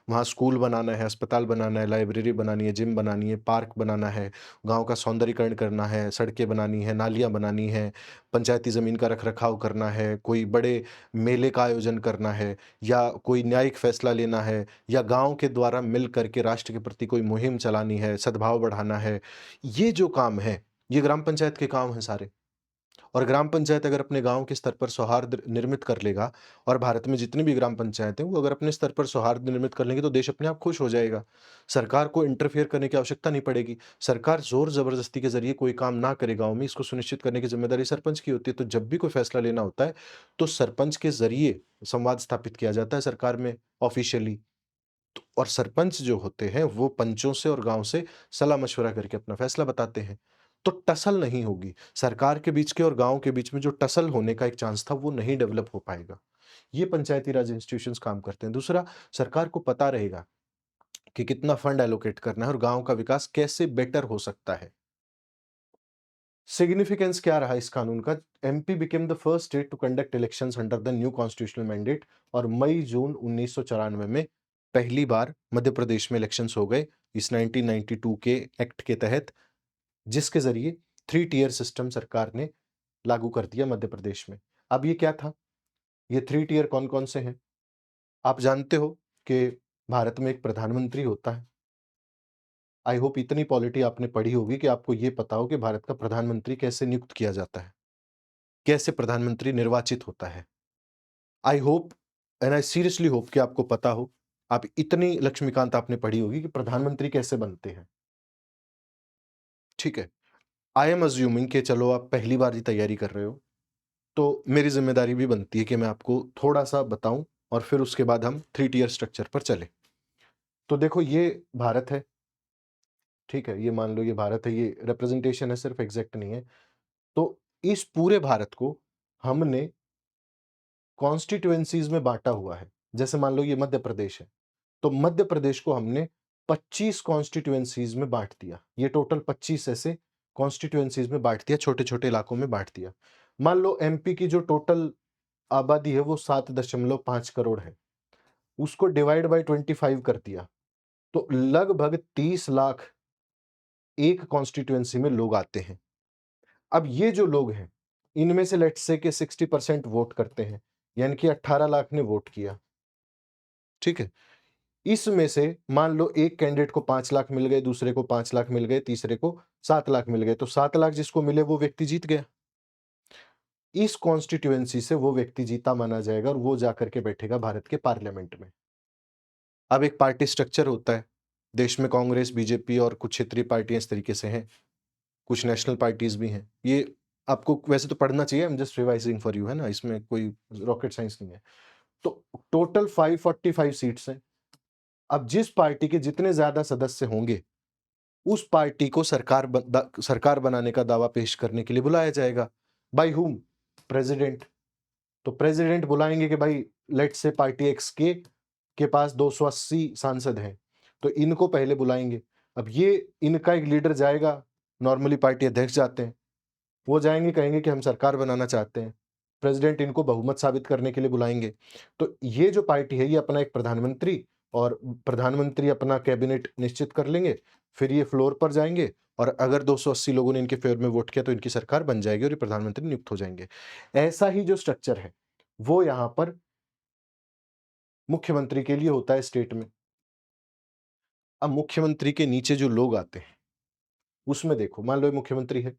वहाँ स्कूल बनाना है, अस्पताल बनाना है, लाइब्रेरी बनानी है, जिम बनानी है, पार्क बनाना है, गाँव का सौंदर्यीकरण करना है, सड़कें बनानी है, नालियाँ बनानी है, पंचायती ज़मीन का रख-रखाव करना है, कोई बड़े मेले का आयोजन करना है या कोई न्यायिक फैसला लेना है या गाँव के द्वारा मिल कर के राष्ट्र के प्रति कोई मुहिम चलानी है, सद्भाव बढ़ाना है। ये जो काम है, ये ग्राम पंचायत के काम हैं सारे। और ग्राम पंचायत अगर अपने गाँव के स्तर पर सौहार्द निर्मित कर लेगा और भारत में जितनी भी ग्राम पंचायत हैं, वो अगर अपने स्तर पर सौहार्द निर्मित कर लेंगे, तो देश अपने आप खुश हो जाएगा। सरकार को इंटरफेयर करने की आवश्यकता नहीं पड़ेगी। सरकार ज़ोर-ज़बरदस्ती के ज़रिए कोई काम ना करे गाँव में, इसको सुनिश्चित करने की ज़िम्मेदारी सरपंच की होती है। तो जब भी कोई फैसला लेना होता है, तो सरपंच के ज़रिए संवाद स्थापित किया जाता है सरकार में ऑफ़िशियली। तो और सरपंच जो होते हैं, वो पंचों से और गाँव से सलाह-मशवरा करके अपना फैसला बताते हैं। तो टसल नहीं होगी। सरकार के बीच के और गाँव के बीच में जो टसल होने का एक चांस था, वो नहीं डेवलप हो पाएगा। ये पंचायती राज इंस्टीट्यूशंस काम करते हैं। दूसरा, सरकार को पता रहेगा कि कितना फंड एलोकेट करना है और गाँव का विकास कैसे बेटर हो सकता है। सिग्निफिकेंस क्या रहा इस कानून का? MP became the first state to conduct elections under the new constitutional mandate और मई-जून 1994 में पहली बार मध्य प्रदेश में इलेक्शंस हो गए इस 1992 के एक्ट के तहत, जिसके ज़रिए 3 टियर सिस्टम सरकार ने लागू कर दिया मध्य प्रदेश में। अब ये क्या था? ये 3 टियर कौन-कौन से हैं? आप जानते हो कि भारत में एक प्रधानमंत्री होता है। आई होप इतनी पॉलिटी आपने पढ़ी होगी कि आपको ये पता हो कि भारत का प्रधानमंत्री कैसे नियुक्त किया जाता है, कैसे प्रधानमंत्री निर्वाचित होता है। I hope and I seriously hope कि आपको पता हो, आप इतनी लक्ष्मीकांत आपने पढ़ी होगी कि प्रधानमंत्री कैसे बनते हैं, ठीक है? आई एम अस्यूमिंग कि चलो आप पहली बार ही तैयारी कर रहे हो, तो मेरी ज़िम्मेदारी भी बनती है कि मैं आपको थोड़ा-सा बताऊँ और फिर उसके बाद हम 3 टियर स्ट्रक्चर पर चलें। तो देखो ये भारत है, ठीक है? ये मान लो ये भारत है, ये रिप्रेजेंटेशन है सिर्फ़ एग्ज़ैक्ट नहीं है। तो इस पूरे भारत को हमने कॉन्स्टिट्यूएंसीज़ में बाँटा हुआ है। जैसे मान लो ये मध्य प्रदेश है, तो मध्य प्रदेश को हमने 25 कॉन्स्टिट्यूएंसीज़ में बाँट दिया। ये टोटल 25 ऐसे कॉन्स्टिट्यूएंसीज़ में बाँट दिया, छोटे-छोटे इलाकों में बाँट दिया। मान लो एमपी की जो टोटल आबादी है वो 7.5 करोड़ है, उसको डिवाइड बाय 25 कर दिया, तो लगभग 30 लाख एक कॉन्स्टिट्यूएंसी में लोग आते हैं। अब ये जो लोग हैं, इनमें से लेट्स से कि 60% वोट करते हैं, यानी कि 18 लाख ने वोट किया, ठीक है? इसमें से मान लो एक कैंडिडेट को 5 लाख मिल गए, दूसरे को 5 लाख मिल गए, तीसरे को 7 लाख मिल गए, तो 7 लाख जिसको मिले वो व्यक्ति जीत गया। इस कॉन्स्टिट्यूएंसी से वो व्यक्ति जीता माना जाएगा और वो जाकर के बैठेगा भारत के पार्लियामेंट में। अब एक पार्टी स्ट्रक्चर होता है, देश में कांग्रेस, बीजेपी और कुछ क्षेत्रीय पार्टियाँ इस तरीके से हैं, कुछ नेशनल पार्टीज़ भी हैं। ये आपको वैसे तो पढ़ना चाहिए, I am just revising for you, है ना? इसमें कोई रॉकेट साइंस नहीं है। तो टोटल 545 सीट्स हैं। अब जिस पार्टी के जितने ज़्यादा सदस्य होंगे, उस पार्टी को सरकार बनाने का दावा पेश करने के लिए बुलाया जाएगा। By whom? प्रेसिडेंट। तो प्रेसिडेंट बुलाएंगे कि भाई लेट्स से पार्टी एक्स के पास 280 सांसद हैं, तो इनको पहले बुलाएंगे। अब ये इनका एक लीडर जाएगा, नॉर्मली पार्टी अध्यक्ष जाते हैं, वो जाएंगे, कहेंगे कि हम सरकार बनाना चाहते हैं। प्रेसिडेंट इनको बहुमत साबित करने के लिए बुलाएंगे। तो ये जो पार्टी है, ये अपना एक प्रधानमंत्री और प्रधानमंत्री अपना कैबिनेट निश्चित कर लेंगे। फिर ये फ्लोर पर जाएंगे और अगर 280 लोगों ने इनके फेवर में वोट किया तो इनकी सरकार बन जाएगी और ये प्रधानमंत्री नियुक्त हो जाएंगे। ऐसा ही जो स्ट्रक्चर है वो यहाँ पर मुख्यमंत्री के लिए होता है स्टेट में। अब मुख्यमंत्री के नीचे जो लोग आते हैं उसमें देखो, मान लो ये मुख्यमंत्री है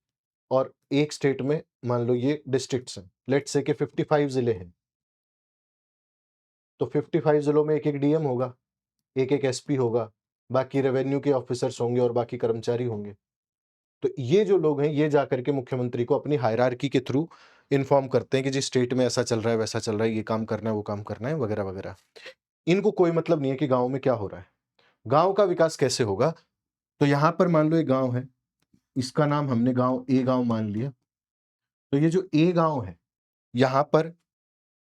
और एक स्टेट में मान लो ये डिस्ट्रिक्ट्स हैं, लेट्स से कि 55 जिले हैं, तो 55 जिलों में एक-एक डीएम होगा, एक-एक एसपी होगा, बाकी रेवेन्यू के ऑफिसर्स होंगे और बाकी कर्मचारी होंगे। तो ये जो लोग हैं, ये जाकर के मुख्यमंत्री को अपनी हायरार्की के थ्रू इन्फॉर्म करते हैं कि जी स्टेट में ऐसा चल रहा है, वैसा चल रहा है, ये काम करना है, वो काम करना है, वगैरह-वगैरह। इनको कोई मतलब नहीं है कि गाँव में क्या हो रहा है। गाँव का विकास कैसे होगा? तो यहाँ पर मान लो एक गाँव है, इसका नाम हमने गाँव ए गाँव मान लिया। तो ये जो ए गाँव है, यहाँ पर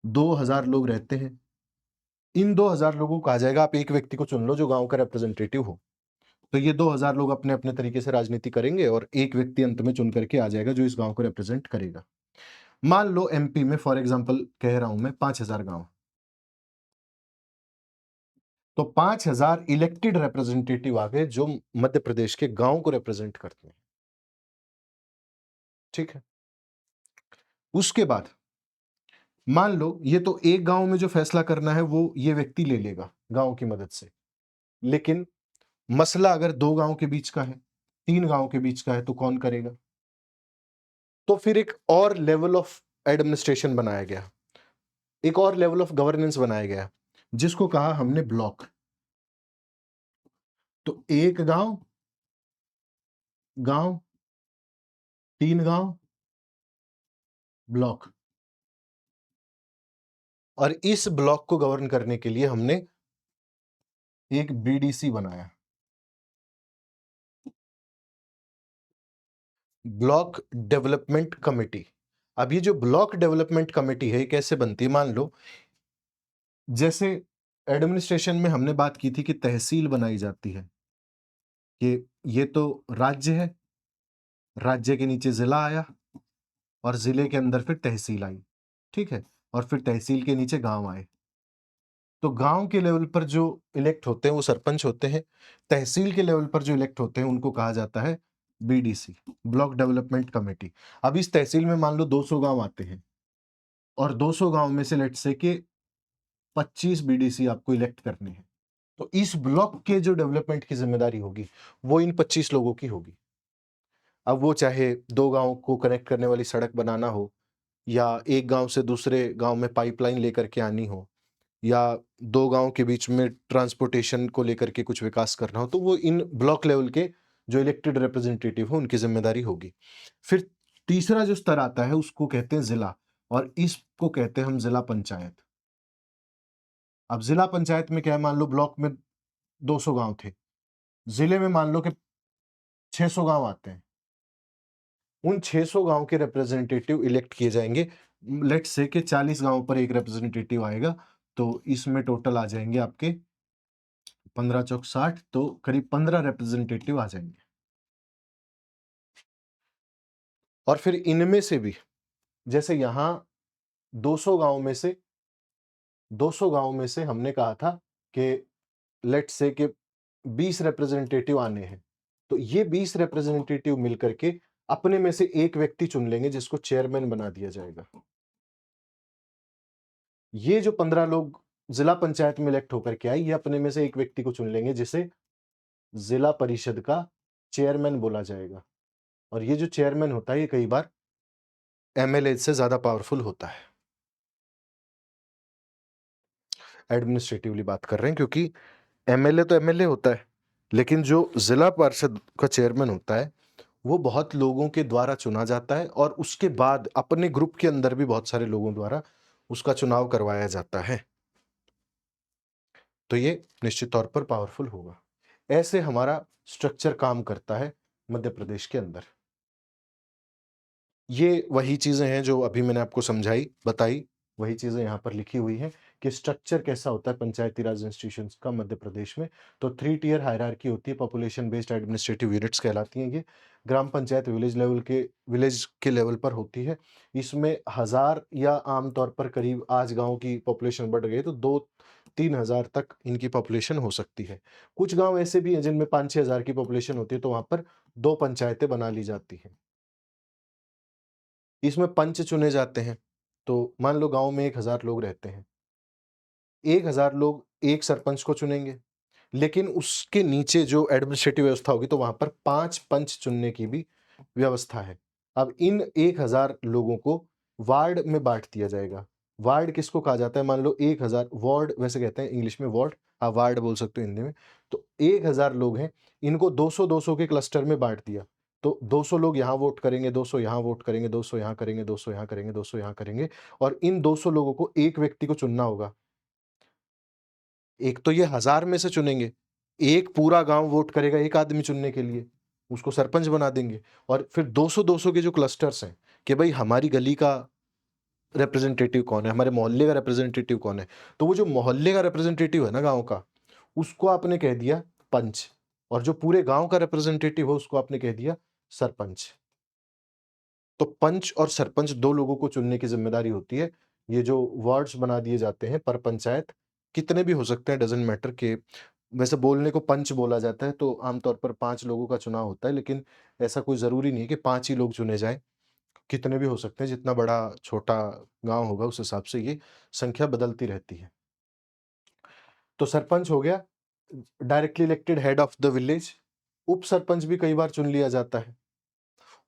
2000 लोग रहते हैं। इन 2000 लोगों को कहा जाएगा आप एक व्यक्ति को चुन लो जो गाँव का रिप्रेजेंटेटिव हो। तो ये 2000 लोग अपने-अपने तरीके से राजनीति करेंगे और एक व्यक्ति अंत में चुन करके आ जाएगा जो इस गाँव को रिप्रेजेंट करेगा। मान लो एमपी में फॉर एग्जांपल कह रहा हूं मैं 5000 गाँव, तो 5000 इलेक्टेड रिप्रेजेंटेटिव आ गए जो मध्य प्रदेश के गाँव को रिप्रेजेंट करते हैं। ठीक है? उसके बाद मान लो ये तो एक गाँव में जो फैसला करना है वो ये व्यक्ति ले लेगा गाँव की मदद से। लेकिन मसला अगर 2 गाँव के बीच का है, 3 गाँव के बीच का है तो कौन करेगा? तो फिर एक और लेवल ऑफ एडमिनिस्ट्रेशन बनाया गया, एक और लेवल ऑफ गवर्नेंस बनाया गया, जिसको कहा हमने ब्लॉक। तो 1 गाँव, गाँव, 3 गाँव, ब्लॉक। और इस ब्लॉक को गवर्न करने के लिए हमने एक बीडीसी बनाया, ब्लॉक डेवलपमेंट कमेटी। अब ये जो ब्लॉक डेवलपमेंट कमेटी है, ये कैसे बनती है? मान लो जैसे एडमिनिस्ट्रेशन में हमने बात की थी कि तहसील बनाई जाती है, कि ये तो राज्य है, राज्य के नीचे जिला आया और जिले के अंदर फिर तहसील आई, ठीक है? और फिर तहसील के नीचे गाँव आए। तो गाँव के लेवल पर जो इलेक्ट होते हैं वो सरपंच होते हैं, तहसील के लेवल पर जो इलेक्ट होते हैं उनको कहा जाता है बीडीसी, ब्लॉक डेवलपमेंट कमेटी। अब इस तहसील में मान लो 200 गाँव आते हैं और 200 गाँव में से लेट्स से कि 25 बीडीसी आपको इलेक्ट करने हैं। तो इस ब्लॉक के जो डेवलपमेंट की जिम्मेदारी होगी, वो इन 25 लोगों की होगी। अब वो चाहे 2 गाँव को कनेक्ट करने वाली सड़क बनाना हो या एक गाँव से दूसरे गाँव में पाइपलाइन लेकर के आनी हो या 2 गाँव के बीच में ट्रांसपोर्टेशन को लेकर के कुछ विकास करना हो, तो वो इन ब्लॉक लेवल के जो इलेक्टेड रिप्रेजेंटेटिव हो उनकी ज़िम्मेदारी होगी। फिर तीसरा जो स्तर आता है उसको कहते हैं ज़िला और इसको कहते हैं हम ज़िला पंचायत। अब ज़िला पंचायत में क्या है, मान लो ब्लॉक में 200 गाँव थे, ज़िले में मान लो कि 600 गाँव आते हैं। उन 600 गाँव के रिप्रेजेंटेटिव इलेक्ट किए जाएँगे। लेट्स से कि 40 गाँव पर एक रिप्रेजेंटेटिव आएगा, तो इसमें टोटल आ जाएँगे आपके 15 चौक 60, तो करीब 15 रिप्रेजेंटेटिव आ जाएंगे। और फिर इनमें से भी जैसे यहां 200 गांव में से 200 गांव में से हमने कहा था कि लेट्स से कि 20 रिप्रेजेंटेटिव आने हैं, तो ये 20 रिप्रेजेंटेटिव मिलकर के अपने में से एक व्यक्ति चुन लेंगे जिसको चेयरमैन बना दिया जाएगा। ये जो 15 लोग जिला पंचायत में इलेक्ट होकर के आए, ये अपने में से एक व्यक्ति को चुन लेंगे जिसे जिला परिषद का चेयरमैन बोला जाएगा। और ये जो चेयरमैन होता है ये कई बार एमएलए से ज्यादा पावरफुल होता है। एडमिनिस्ट्रेटिवली बात कर रहे हैं क्योंकि एमएलए तो एमएलए होता है, लेकिन जो जिला परिषद का चेयरमैन होता है वो बहुत लोगों के द्वारा चुना जाता है और उसके बाद अपने ग्रुप के अंदर भी बहुत सारे लोगों द्वारा उसका चुनाव करवाया जाता है। तो ये निश्चित तौर पर पावरफुल होगा। ऐसे हमारा स्ट्रक्चर काम करता है मध्य प्रदेश के अंदर। ये वही चीज़ें हैं जो अभी मैंने आपको समझाई, बताई, वही चीज़ें यहाँ पर लिखी हुई हैं कि स्ट्रक्चर कैसा होता है पंचायती राज इंस्टीट्यूशंस का मध्य प्रदेश में। तो 3 टियर हायरार्की होती है, पॉपुलेशन बेस्ड एडमिनिस्ट्रेटिव यूनिट्स कहलाती हैं ये। ग्राम पंचायत विलेज के लेवल पर होती है। इसमें 1000 या आम तौर पर करीब आज गाँव की पॉपुलेशन बढ़ गई है तो 2-3 हज़ार तक इनकी पॉपुलेशन हो सकती है। कुछ गाँव ऐसे भी हैं जिनमें 5-6 हज़ार की पॉपुलेशन होती है, तो वहाँ पर 2 पंचायतें बना ली जाती हैं। इसमें पंच चुने जाते हैं। तो मान लो गाँव में 1000 लोग रहते हैं। 1000 लोग एक सरपंच को चुनेंगे, लेकिन उसके नीचे जो एडमिनिस्ट्रेटिव व्यवस्था होगी तो वहाँ पर 5 पंच चुनने की भी व्यवस्था है। अब इन 1000 लोगों को वार्ड में बाँट दिया जाएगा। वार्ड किसको कहा जाता है? मान लो 1000 वार्ड वैसे कहते हैं इंग्लिश में वार्ड, आप वार्ड बोल सकते हो हिंदी में। तो 1000 लोग हैं, इनको 200-200 के क्लस्टर में बाँट दिया। तो 200 लोग यहाँ वोट करेंगे, 200 यहाँ वोट करेंगे, 200 यहाँ करेंगे, 200 यहाँ करेंगे, 200 यहाँ करेंगे और इन 200 लोगों को एक व्यक्ति को चुनना होगा। एक तो ये 1000 में से चुनेंगे, एक पूरा गाँव वोट करेगा एक आदमी चुनने के लिए, उसको सरपंच बना देंगे और फिर 200-200 के जो क्लस्टर्स हैं, कि भई हमारी गली का रिप्रेजेंटेटिव कौन है, हमारे मोहल्ले का रिप्रेजेंटेटिव कौन है, तो वो जो मोहल्ले का रिप्रेजेंटेटिव है ना गाँव का, उसको आपने कह दिया पंच और जो पूरे गाँव का रिप्रेजेंटेटिव है उसको आपने कह दिया सरपंच। तो पंच और सरपंच 2 लोगों को चुनने की ज़िम्मेदारी होती है। ये जो वार्ड्स बना दिए जाते हैं पर पंचायत, कितने भी हो सकते हैं डज़न्ट मैटर कि वैसे बोलने को पंच बोला जाता है तो आमतौर पर 5 लोगों का चुनाव होता है, लेकिन ऐसा कोई ज़रूरी नहीं है कि 5 ही लोग चुने जाएँ, कितने भी हो सकते हैं, जितना बड़ा छोटा गाँव होगा उस हिसाब से ये संख्या बदलती रहती है। तो सरपंच हो गया, directly elected head of the village. उप सरपंच भी कई बार चुन लिया जाता है।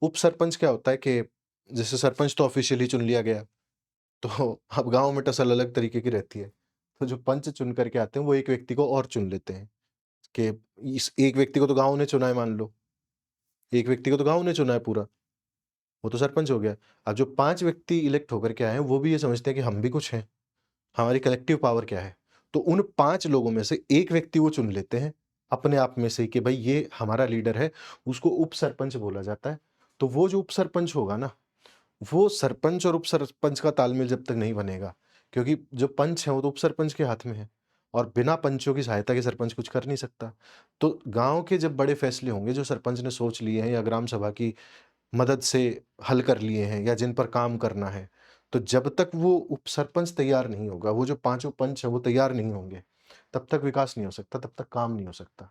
उप सरपंच क्या होता है कि जैसे सरपंच तो ऑफ़िशियली चुन लिया गया, तो अब गाँव में टसल अलग तरीके की रहती है। तो जो पंच चुन कर के आते हैं, वो एक व्यक्ति को और चुन लेते हैं कि इस एक व्यक्ति को तो गाँव ने चुना है मान लो, एक व्यक्ति को तो गाँव ने चुना है पूरा, वो तो सरपंच हो गया। अब जो 5 व्यक्ति इलेक्ट होकर के आए हैं, वो भी ये समझते हैं कि हम भी कुछ हैं, हमारी कलेक्टिव पावर क्या है? तो उन 5 लोगों में से एक व्यक्ति वो चुन लेते हैं, अपने आप में से ही कि भई ये हमारा लीडर है, उसको उप सरपंच बोला जाता है। तो वो जो उप सरपंच होगा ना, वो सरपंच और उप-सरपंच का तालमेल जब तक नहीं बनेगा, क्योंकि जो पंच है वो तो उप-सरपंच के हाथ में है और बिना पंचों की सहायता के सरपंच कुछ कर नहीं सकता। तो गाँव के जब बड़े फैसले होंगे जो सरपंच ने सोच लिए हैं या ग्राम सभा की मदद से हल कर लिए हैं या जिन पर काम करना है, तो जब तक वो उप-सरपंच तैयार नहीं होगा, वो जो पाँचों पंच हैं वो तैयार नहीं होंगे, तब तक विकास नहीं हो सकता, तब तक काम नहीं हो सकता।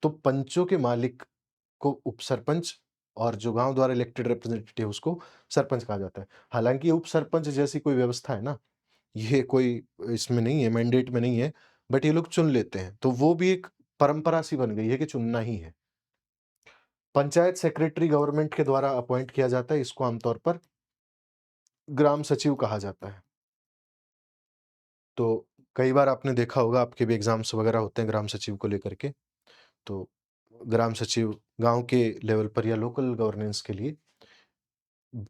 तो पंचों के मालिक को उप-सरपंच और जो गाँव द्वारा इलेक्टेड रिप्रेजेंटेटिव उसको सरपंच कहा जाता है। हालाँकि उप-सरपंच जैसी कोई व्यवस्था है ना, ये कोई इसमें नहीं है, मैंडेट में नहीं है, बट ये लोग चुन लेते हैं। तो वो भी एक परंपरा सी बन गई है कि चुनना ही है। पंचायत सेक्रेटरी गवर्नमेंट के द्वारा अपॉइंट किया जाता है, इसको आमतौर पर ग्राम सचिव कहा जाता है। तो कई बार आपने देखा होगा आपके भी एग्ज़ाम्स वगैरह होते हैं ग्राम सचिव को लेकर के, तो ग्राम सचिव गाँव के लेवल पर या लोकल गवर्नेंस के लिए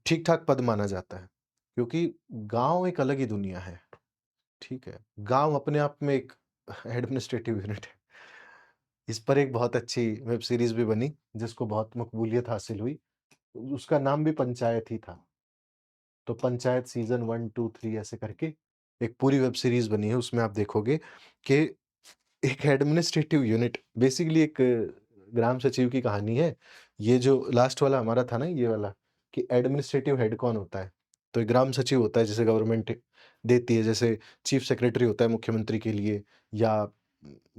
ठीक-ठाक पद माना जाता है, क्योंकि गाँव एक अलग ही दुनिया है, ठीक है? गाँव अपने आप में एक एडमिनिस्ट्रेटिव यूनिट है। इस पर एक बहुत अच्छी वेब सीरीज़ भी बनी, जिसको बहुत मकबूलियत हासिल हुई। उसका नाम भी पंचायत ही था। तो पंचायत सीज़न 1, 2, 3 ऐसे करके एक पूरी वेब सीरीज़ बनी है, उसमें आप देखोगे कि एक एडमिनिस्ट्रेटिव यूनिट बेसिकली एक ग्राम सचिव की कहानी है। ये जो लास्ट वाला हमारा था ना ये वाला कि एडमिनिस्ट्रेटिव हेड कौन होता है? तो एक ग्राम सचिव होता है जिसे गवर्नमेंट देती है, जैसे चीफ सेक्रेटरी होता है मुख्यमंत्री के लिए या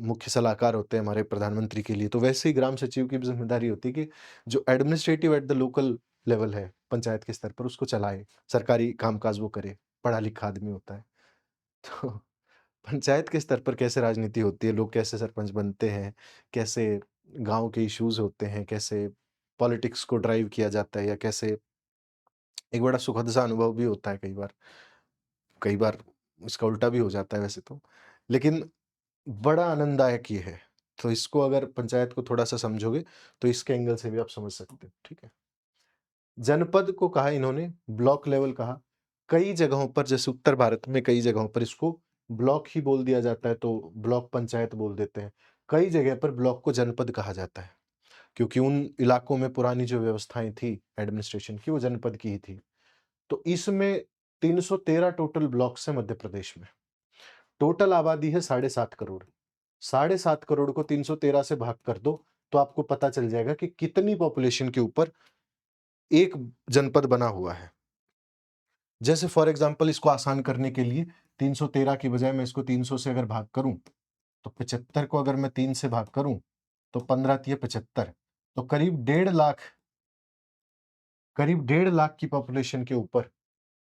मुख्य सलाहकार होते हैं हमारे प्रधानमंत्री के लिए। तो वैसे ही ग्राम सचिव की भी ज़िम्मेदारी होती है कि जो administrative at the local level है, पंचायत के स्तर पर उसको चलाए, सरकारी काम-काज वो करे, पढ़ा-लिखा आदमी होता है। तो पंचायत के स्तर पर कैसे राजनीति होती है, लोग कैसे सरपंच बनते हैं, कैसे गाँव के इश्यूज़ होते हैं, कैसे पॉलिटिक्स को ड्राइव किया जाता है या कैसे एक बड़ा सुखद सा अनुभव भी होता है कई बार इसका उल्टा भी हो जाता है वैसे तो। लेकिन बड़ा आनंददायक ये है, तो इसको अगर पंचायत को थोड़ा-सा समझोगे, तो इसके एंगल से भी आप समझ सकते हो, ठीक है? जनपद को कहा इन्होंने, ब्लॉक लेवल कहा। कई जगहों पर जैसे उत्तर भारत में कई जगहों पर इसको ब्लॉक ही बोल दिया जाता है, तो ब्लॉक पंचायत बोल देते हैं। कई जगह पर ब्लॉक को जनपद कहा जाता है, क्योंकि उन इलाकों में पुरानी जो व्यवस्थाएँ थी एडमिनिस्ट्रेशन की, वो जनपद की ही थी। तो इसमें 313 टोटल ब्लॉक्स हैं मध्य प्रदेश में। टोटल आबादी है 7.5 करोड़। 7.5 करोड़ को 313 से भाग कर दो, तो आपको पता चल जाएगा कि कितनी पॉपुलेशन के ऊपर एक जनपद बना हुआ है। जैसे फॉर एग्ज़ाम्पल इसको आसान करने के लिए 313 की बजाय मैं इसको 300 से अगर भाग करूँ, तो 75 को अगर मैं 3 से भाग करूँ, तो 15 तिये 75, तो करीब 1.5 लाख की पॉपुलेशन के ऊपर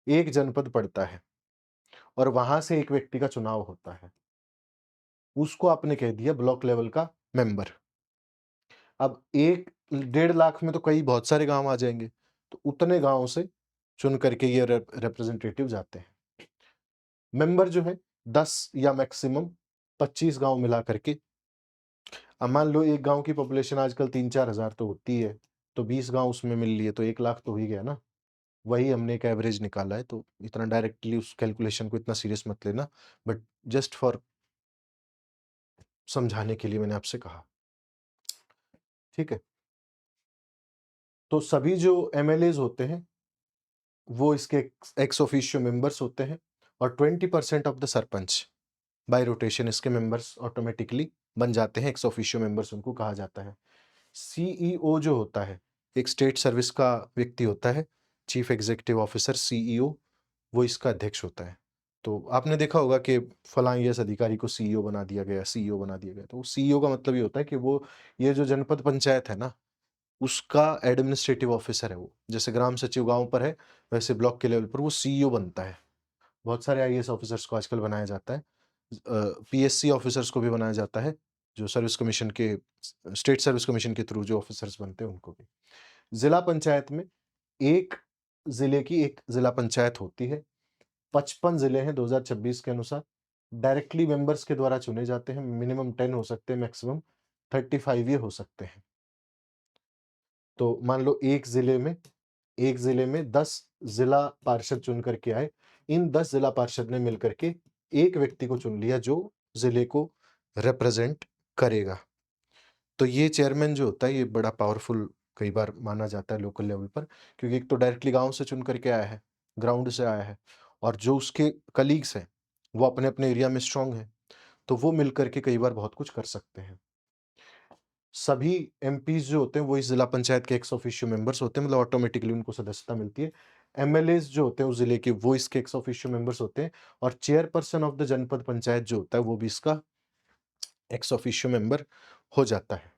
एक जनपद पड़ता है और वहाँ से एक व्यक्ति का चुनाव होता है। उसको आपने कह दिया ब्लॉक लेवल का मेंबर। अब 1 डेढ़ लाख में तो कई बहुत सारे गाँव आ जाएँगे, तो उतने गाँव से चुन करके ये रिप्रेजेंटेटिव जाते हैं। मेंबर जो है 10 या मैक्सिमम 25 गाँव मिला करके, अब मान लो एक गाँव की पॉपुलेशन आजकल 3-4 हज़ार तो होती है, तो 20 गाँव उसमें मिल लिए तो 1 लाख तो हो ही गया ना। वही हमने एक एवरेज निकाला है, तो इतना डायरेक्टली उस कैलकुलेशन को इतना सीरियस मत लेना, बट जस्ट फॉर समझाने के लिए मैंने आपसे कहा। ठीक है? तो सभी जो एमएलएज़ होते हैं, वो इसके एक्स ऑफिशियो मेंबर्स होते हैं और 20% of the sarpanch bye rotation इसके मेंबर्स ऑटोमेटिकली बन जाते हैं, एक्स ऑफिशियो मेंबर्स उनको कहा जाता है। सीईओ जो होता है, एक स्टेट सर्विस का व्यक्ति होता है, चीफ एग्जीक्यूटिव ऑफिसर सीईओ, वो इसका अध्यक्ष होता है। तो आपने देखा होगा कि फलां आईएएस अधिकारी को सीईओ बना दिया गया, सीईओ बना दिया गया। तो सीईओ का मतलब ये होता है कि वो ये जो जनपद पंचायत है ना, उसका एडमिनिस्ट्रेटिव ऑफिसर है वो। जैसे ग्राम सचिव गाँव पर है, वैसे ब्लॉक के लेवल पर वो सीईओ बनता है। बहुत सारे आईएएस ऑफिसर्स को आजकल बनाया जाता है। पीएससी ऑफिसर्स को भी बनाया जाता है, जो सर्विस कमीशन के स्टेट सर्विस कमीशन के थ्रू जो ऑफिसर्स बनते हैं उनको भी। जिला पंचायत में एक जिले की एक जिला पंचायत होती है। 55 जिले हैं 2026 के अनुसार। डायरेक्टली मेंबर्स के द्वारा चुने जाते हैं, मिनिमम 10 हो सकते हैं, मैक्सिमम 35 ये हो सकते हैं। तो मान लो एक जिले में 10 जिला पार्षद चुन करके आए। इन 10 जिला पार्षद ने मिलकर के एक व्यक्ति को चुन लिया जो जिले को रिप्रेजेंट करेगा। तो ये चेयरमैन जो होता है ये बड़ा पावरफुल कई बार माना जाता है लोकल लेवल पर, क्योंकि एक तो डायरेक्टली गाँव से चुन करके आया है, ग्राउंड से आया है और जो उसके कलीग्स हैं, वो अपने-अपने एरिया में स्ट्रॉन्ग हैं, तो वो मिल कर के कई बार बहुत कुछ कर सकते हैं। सभी एमपीज़ जो होते हैं वो इस जिला पंचायत के एक्स ऑफिशियो मेंबर्स होते हैं, मतलब ऑटोमेटिकली उनको सदस्यता मिलती है। एमएलएज़ जो होते हैं उस जिले के, वो इसके एक्स ऑफिशियो मेंबर्स होते हैं और चेयरपर्सन ऑफ द जनपद पंचायत जो होता है वो भी इसका एक्स ऑफिशियो मेंबर हो जाता है।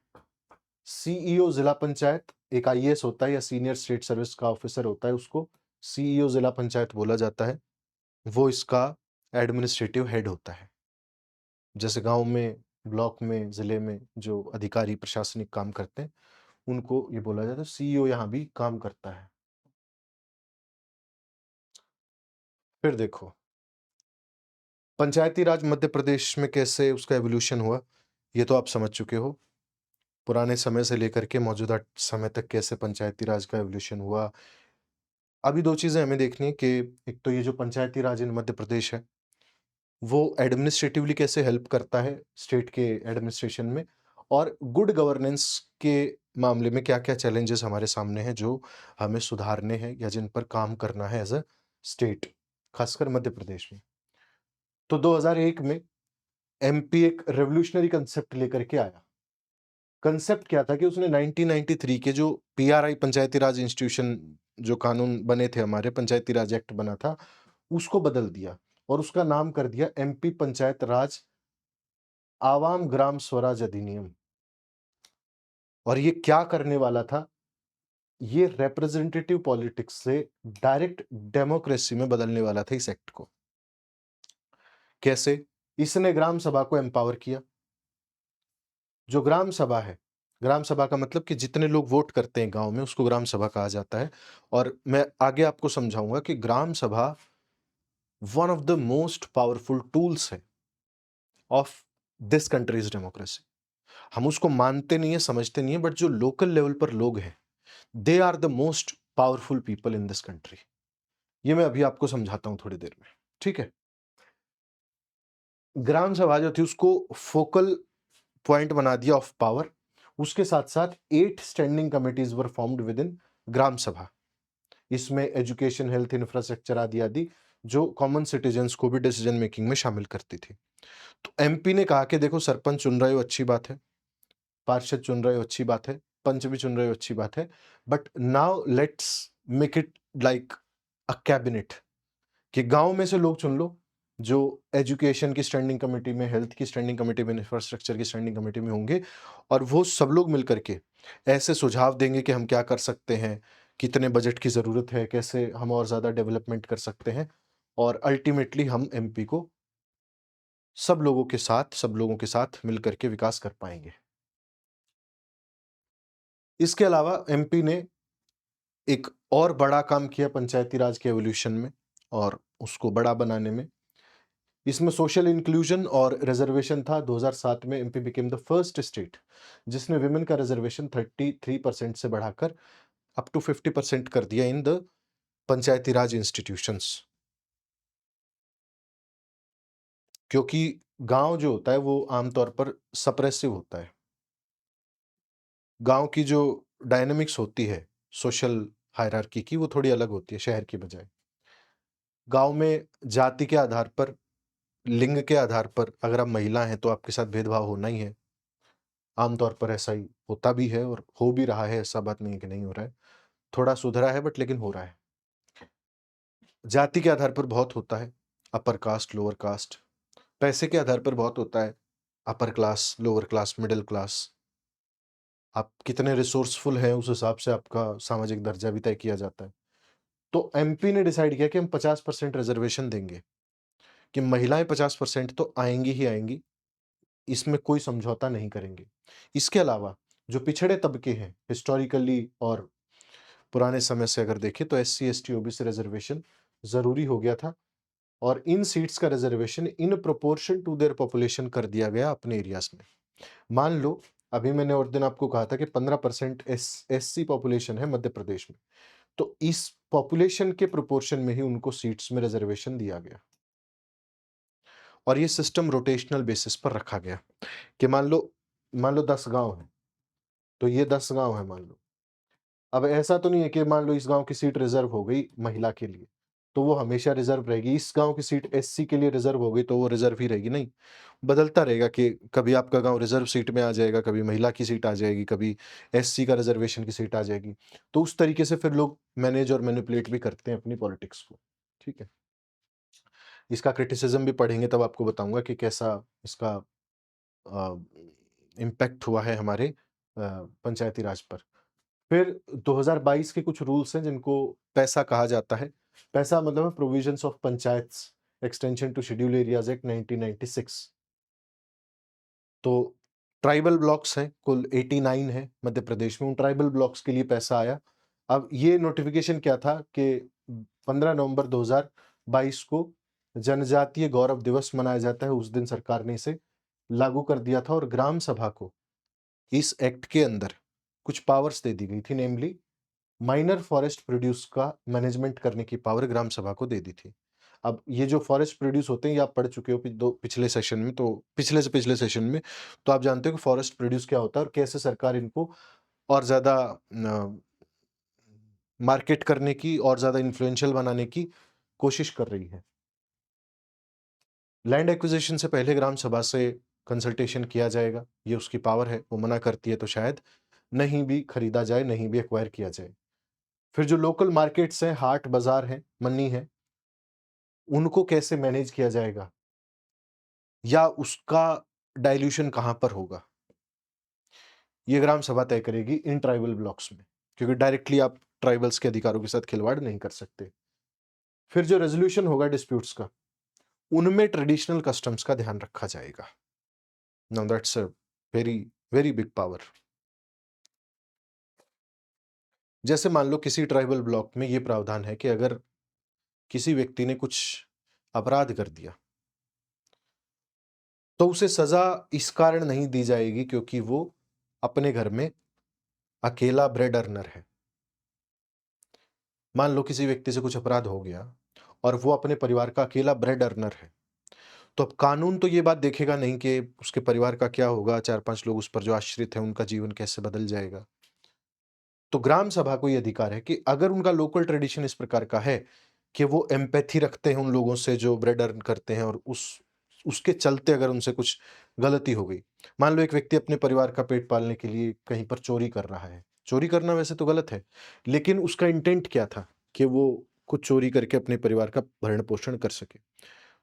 सीईओ जिला पंचायत एक आईएएस होता है या सीनियर स्टेट सर्विस का ऑफिसर होता है, उसको सीईओ जिला पंचायत बोला जाता है। वो इसका एडमिनिस्ट्रेटिव हेड होता है। जैसे गाँव में, ब्लॉक में, ज़िले में जो अधिकारी प्रशासनिक काम करते हैं, उनको ये बोला जाता है, सीईओ यहाँ भी काम करता है। फिर देखो, पंचायती राज मध्य प्रदेश में कैसे उसका एवोल्यूशन हुआ, ये तो आप समझ चुके हो। पुराने समय से लेकर के मौजूदा समय तक कैसे पंचायती राज का एवोल्यूशन हुआ। अभी 2 चीज़ें हमें देखनी है कि एक तो ये जो पंचायती राज इन मध्य प्रदेश है, वो एडमिनिस्ट्रेटिवली कैसे हेल्प करता है स्टेट के एडमिनिस्ट्रेशन में और गुड गवर्नेंस के मामले में क्या-क्या चैलेंजेस हमारे सामने हैं जो हमें सुधारने हैं या जिन पर काम करना है एज़ अ स्टेट, खासकर मध्य प्रदेश में। तो 2001 में एमपी एक रिवॉल्यूशनरी कांसेप्ट लेकर के आया। कांसेप्ट क्या था कि उसने 1993 के जो पीआरआई पंचायती राज इंस्टीट्यूशन जो कानून बने थे हमारे, पंचायती राज एक्ट बना था, उसको बदल दिया और उसका नाम कर दिया एमपी पंचायत राज आवाम ग्राम स्वराज अधिनियम। और ये क्या करने वाला था? ये रिप्रेजेंटेटिव पॉलिटिक्स से डायरेक्ट डेमोक्रेसी में बदलने वाला था इस एक्ट को। कैसे? इसने ग्राम सभा को एम्पावर किया। जो ग्राम सभा है, ग्राम सभा का मतलब कि जितने लोग वोट करते हैं गाँव में, उसको ग्राम सभा कहा जाता है और मैं आगे आपको समझाऊँगा कि ग्राम सभा one of the most powerful tools है ऑफ दिस कंट्रीज़ डेमोक्रेसी। हम उसको मानते नहीं है, समझते नहीं है, बट जो लोकल लेवल पर लोग हैं, they are the most powerful people in this country. ये मैं अभी आपको समझाता हूँ थोड़ी देर में, ठीक है? ग्राम सभा जो थी उसको फोकल पॉइंट बना दिया ऑफ पावर। उसके साथ-साथ 8 standing committees were formed within gram sabha. इसमें एजुकेशन, हेल्थ, इंफ्रास्ट्रक्चर आदि-आदि जो कॉमन सिटीजन्स को भी डिसीजन मेकिंग में शामिल करती थी। तो एमपी ने कहा कि देखो सरपंच चुन रहे हो अच्छी बात है, पार्षद चुन रहे हो अच्छी बात है, पंच भी चुन रहे हो अच्छी बात है, but now let's make it like a cabinet, कि गाँव में से लोग चुन लो, जो एजुकेशन की स्टैंडिंग कमिटी में, हेल्थ की स्टैंडिंग कमिटी में, इंफ्रास्ट्रक्चर की स्टैंडिंग कमिटी में होंगे, और वो सब लोग मिल कर के ऐसे सुझाव देंगे कि हम क्या कर सकते हैं, कितने बजट की ज़रूरत है, कैसे हम और ज़्यादा डेवलपमेंट कर सकते हैं, और अल्टीमेटली हम एमपी को सब लोगों के साथ मिल कर के विकास कर पाएँगे। इसके अलावा एमपी ने एक और बड़ा काम किया पंचायती राज के एवोल्यूशन में और उसको बड़ा बनाने में। इसमें सोशल इंक्लूजन और रिजर्वेशन था। 2007 में MP became the first state जिसने विमेन का रिजर्वेशन 33% से बढ़ाकर अप टू 50% कर दिया in the Panchayati Raj institutions. क्योंकि गांव जो होता है वो आमतौर पर सप्रेसिव होता है। गांव की जो डायनेमिक्स होती है सोशल हायरार्की की, वो थोड़ी अलग होती है शहर की बजाय। गांव में जाति के आधार पर, लिंग के आधार पर अगर आप महिला हैं तो आपके साथ भेदभाव होना ही है। आमतौर पर ऐसा ही होता भी है और हो भी रहा है, ऐसा बात नहीं है कि नहीं हो रहा है। थोड़ा सुधरा है बट लेकिन हो रहा है। जाति के आधार पर बहुत होता है, अपर कास्ट, लोअर कास्ट। पैसे के आधार पर बहुत होता है, upper class, lower class, middle class. आप कितने रिसोर्सफुल हैं उस हिसाब से आपका सामाजिक दर्जा भी तय किया जाता है। तो एमपी ने डिसाइड किया कि हम 50% रिजर्वेशन देंगे, कि महिलाएं 50% तो आएंगी ही आएंगी, इसमें कोई समझौता नहीं करेंगे। इसके अलावा जो पिछड़े तबके हैं हिस्टोरिकली और पुराने समय से अगर देखें तो एससी, एसटी, ओबीसी रिजर्वेशन ज़रूरी हो गया था, और इन सीट्स का reservation in proportion to their population कर दिया गया अपने एरियाज़ में। मान लो अभी मैंने और दिन आपको कहा था कि 15% एससी पॉपुलेशन है मध्य प्रदेश में, तो इस पॉपुलेशन के प्रोपोर्शन में ही उनको सीट्स में रिजर्वेशन दिया गया। और ये सिस्टम रोटेशनल बेसिस पर रखा गया कि मान लो 10 गाँव हैं, तो ये 10 गाँव हैं मान लो। अब ऐसा तो नहीं है कि मान लो इस गाँव की सीट रिज़र्व हो गई महिला के लिए, तो वो हमेशा रिज़र्व रहेगी। इस गाँव की सीट एससी के लिए रिज़र्व हो गई, तो वो रिज़र्व ही रहेगी, नहीं। बदलता रहेगा कि कभी आपका गाँव रिज़र्व सीट में आ जाएगा, कभी महिला की सीट आ जाएगी, कभी एससी का रिज़र्वेशन की सीट आ जाएगी। तो उस तरीके से फिर लोग मैनेज और मैनिपुलेट भी करते हैं अपनी पॉलिटिक्स को, ठीक है? इसका क्रिटिसिज़्म भी पढ़ेंगे तब आपको बताऊँगा कि कैसा इसका अ, इम्पैक्ट हुआ है हमारे पंचायती राज पर। फिर 2022 के कुछ रूल्स हैं जिनको पैसा कहा जाता है। पैसा मतलब है provisions of panchayats extension to scheduled areas act 1996। तो ट्राइबल ब्लॉक्स हैं, कुल 89 हैं मध्य प्रदेश में, उन ट्राइबल ब्लॉक्स के लिए पैसा आया। अब ये नोटिफ़िकेशन क्या था कि 15 नवंबर 2022 को जनजातीय गौरव दिवस मनाया जाता है, उस दिन सरकार ने इसे लागू कर दिया था, और ग्राम सभा को इस एक्ट के अंदर कुछ पावर्स दे दी गई थी, नेमली माइनर फॉरेस्ट प्रोड्यूस का मैनेजमेंट करने की पावर ग्राम सभा को दे दी थी। अब ये जो फॉरेस्ट प्रोड्यूस होते हैं, ये आप पढ़ चुके हो पिछले सेशन में, तो पिछले से पिछले सेशन में, तो आप जानते हो कि फॉरेस्ट प्रोड्यूस क्या होता है और कैसे सरकार इनको और ज़्यादा मार्केट करने की और ज़्यादा इन्फ्लुएंशियल बनाने की कोशिश कर रही है। लैंड एक्विजिशन से पहले ग्राम सभा से कंसल्टेशन किया जाएगा, ये उसकी पावर है। वो मना करती है तो शायद नहीं भी खरीदा जाए, नहीं भी एक्वायर किया जाए। फिर जो लोकल मार्केट्स हैं, हाट बाजार हैं, मंडी है, उनको कैसे मैनेज किया जाएगा या उसका डाइल्यूशन कहां पर होगा, ये ग्राम सभा तय करेगी इन ट्राइबल ब्लॉक्स में, क्योंकि डायरेक्टली आप ट्राइबल्स के अधिकारों के साथ खिलवाड़ नहीं कर सकते। फिर जो रेजोल्यूशन होगा डिस्प्यूट्स का, उनमें ट्रेडिशनल कस्टम्स का ध्यान रखा जाएगा। Now that's a very very big power. जैसे मान लो किसी ट्राइबल ब्लॉक में ये प्रावधान है कि अगर किसी व्यक्ति ने कुछ अपराध कर दिया, तो उसे सजा इस कारण नहीं दी जाएगी क्योंकि वो अपने घर में अकेला ब्रेड अर्नर है। मान लो किसी व्यक्ति से कुछ अपराध हो गया और वो अपने परिवार का अकेला ब्रेड अर्नर है, तो अब कानून तो ये बात देखेगा नहीं कि उसके परिवार का क्या होगा, 4-5 लोग उस पर जो आश्रित हैं, उनका जीवन कैसे बदल जाएगा। तो ग्राम सभा को ये अधिकार है कि अगर उनका लोकल ट्रेडिशन इस प्रकार का है कि वो एम्पैथी रखते हैं उन लोगों से जो ब्रेड अर्न करते हैं और उसके चलते अगर उनसे कुछ गलती हो गई। मान लो एक व्यक्ति अपने परिवार का पेट पालने के लिए कहीं पर चोरी कर रहा है। चोरी करना वैसे तो गलत है, लेकिन उसका इंटेंट क्या था कि वो कुछ चोरी करके अपने परिवार का भरण-पोषण कर सके।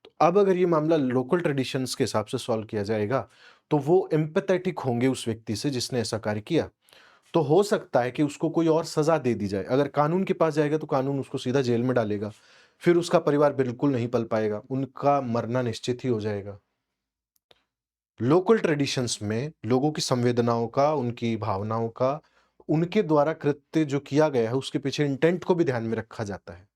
तो अब अगर ये मामला लोकल ट्रेडिशंस के हिसाब से सॉल्व किया जाएगा, तो वो एम्पैथेटिक होंगे उस व्यक्ति से जिसने ऐसा कार्य किया। तो हो सकता है कि उसको कोई और सज़ा दे दी जाए। अगर कानून के पास जाएगा तो कानून उसको सीधा जेल में डालेगा। फिर उसका परिवार बिल्कुल नहीं पल पाएगा, उनका मरना निश्चित ही हो जाएगा। लोकल ट्रेडिशंस में लोगों की संवेदनाओं का, उनकी भावनाओं का, उनके द्वारा कृत्य जो किया गया है उसके पीछे इंटेंट को भी ध्यान में रखा जाता है।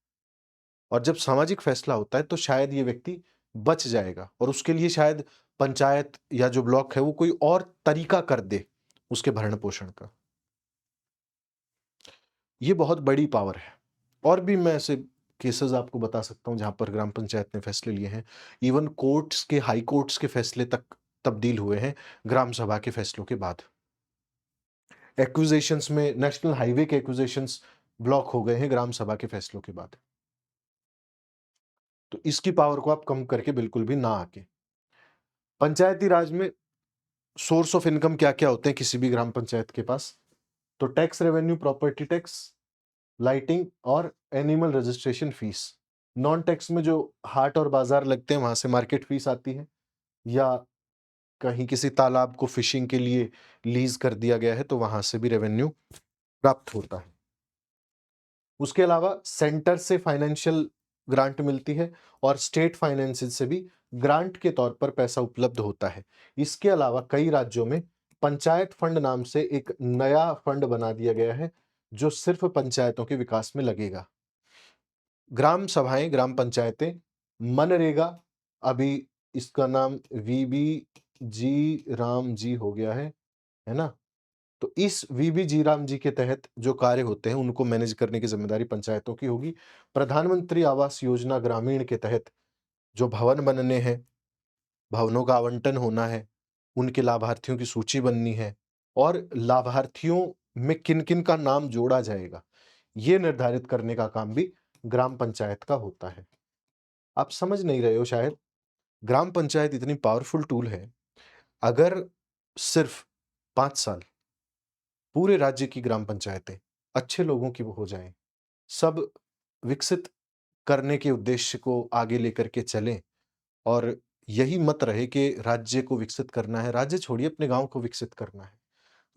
और जब सामाजिक फैसला होता है तो शायद ये व्यक्ति बच जाएगा और उसके लिए शायद पंचायत या जो ब्लॉक है वो कोई और तरीका कर दे उसके भरण-पोषण का। ये बहुत बड़ी पावर है। और भी मैं ऐसे केसेस आपको बता सकता हूँ जहाँ पर ग्राम पंचायत ने फैसले लिए हैं। इवन कोर्ट्स के हाई कोर्ट्स के फैसले तक तब्दील हुए हैं ग्राम सभा के फैसलों के बाद। एक्विजिशंस में नेशनल हाईवे के एक्विजिशंस ब्लॉक हो गए हैं ग्राम सभा के फैसलों के बाद। तो इसकी पावर को आप कम करके बिल्कुल भी ना आके। पंचायती राज में सोर्स ऑफ इनकम क्या-क्या होते हैं किसी भी ग्राम पंचायत के पास? तो tax revenue, property tax, lighting और animal registration fees. Non tax में जो हाट और बाजार लगते हैं वहां से मार्केट फीस आती है, या कहीं किसी तालाब को फिशिंग के लिए लीज कर दिया गया है तो वहां से भी रेवेन्यू प्राप्त होता है। उसके अलावा सेंटर से फाइनेंशियल ग्रांट मिलती है और स्टेट फाइनेंसेस से भी ग्रांट के तौर पर पैसा उपलब्ध होता है। इसके अलावा कई राज्यों में पंचायत फंड नाम से एक नया फंड बना दिया गया है जो सिर्फ पंचायतों के विकास में लगेगा। ग्राम सभाएं, ग्राम पंचायतें, मनरेगा, अभी इसका नाम वीबी जी राम जी हो गया है ना? तो इस वीबी जी राम जी के तहत जो कार्य होते हैं उनको मैनेज करने की जिम्मेदारी पंचायतों की होगी। प्रधानमंत्री आवास योजना ग्रामीण के तहत जो भवन बनने हैं, भवनों का आवंटन होना है, उनके लाभार्थियों की सूची बननी है और लाभार्थियों में किन-किन का नाम जोड़ा जाएगा, ये निर्धारित करने का काम भी ग्राम पंचायत का होता है। आप समझ नहीं रहे हो शायद, ग्राम पंचायत इतनी पावरफुल टूल है, अगर सिर्फ 5 साल पूरे राज्य की ग्राम पंचायतें अच्छे लोगों की वो हो जाएँ, सब विकसित करने के उद्देश्य को आगे लेकर के चलें और यही मत रहे कि राज्य को विकसित करना है, राज्य छोड़िए अपने गाँव को विकसित करना है।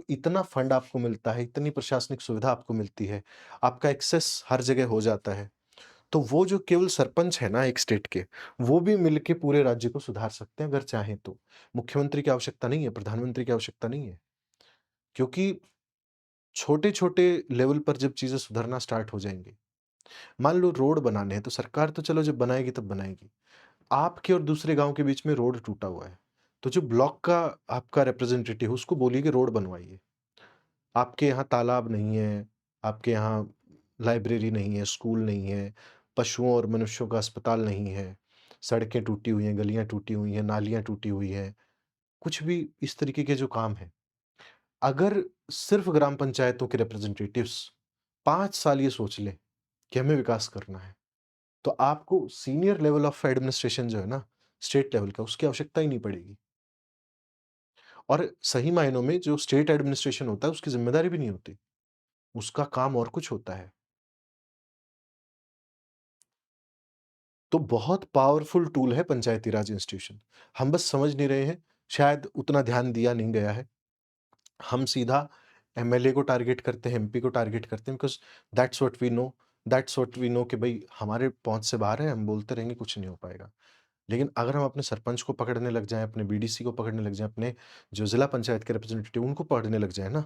इतना फंड आपको मिलता है, इतनी प्रशासनिक सुविधा आपको मिलती है, आपका एक्सेस हर जगह हो जाता है। तो वो जो केवल सरपंच है ना एक स्टेट के, वो भी मिलके पूरे राज्य को सुधार सकते हैं अगर चाहें तो। मुख्यमंत्री की आवश्यकता नहीं है, प्रधानमंत्री की आवश्यकता नहीं है। क्योंकि छोटे-छोटे लेवल पर जब चीज़ें सुधरना स्टार्ट हो जाएँगी, मान लो रोड बनाने हैं, तो सरकार तो चलो जब बनाएगी तब बनाएगी। आपके और दूसरे गाँव के बीच में रोड टूटा हुआ है, तो जो ब्लॉक का आपका रिप्रेजेंटेटिव है, उसको बोलिए कि रोड बनवाइए। आपके यहाँ तालाब नहीं है, आपके यहाँ लाइब्रेरी नहीं है, स्कूल नहीं है, पशुओं और मनुष्यों का अस्पताल नहीं है, सड़कें टूटी हुई हैं, गलियाँ टूटी हुई हैं, नालियाँ टूटी हुई हैं, कुछ भी इस तरीके के जो काम हैं, अगर सिर्फ़ ग्राम पंचायतों के रिप्रेजेंटेटिव्स 5 साल ये सोच लें कि हमें विकास करना है, तो आपको सीनियर लेवल ऑफ एडमिनिस्ट्रेशन जो है ना, स्टेट लेवल का, उसकी आवश्यकता ही नहीं पड़ेगी। और सही मायनों में जो स्टेट एडमिनिस्ट्रेशन होता है, उसकी ज़िम्मेदारी भी नहीं होती, उसका काम और कुछ होता है। तो बहुत पावरफुल टूल है पंचायती राज इंस्टीट्यूशन। हम बस समझ नहीं रहे हैं, शायद उतना ध्यान दिया नहीं गया है। हम सीधा एमएलए को टारगेट करते हैं, एमपी को टारगेट करते हैं because that's what we know कि भई हमारे पहुँच से बाहर है, हम बोलते रहेंगे कुछ नहीं हो पाएगा। लेकिन अगर हम अपने सरपंच को पकड़ने लग जाएँ, अपने बीडीसी को पकड़ने लग जाएँ, अपने जो ज़िला पंचायत के रिप्रेजेंटेटिव उनको पकड़ने लग जाएँ ना,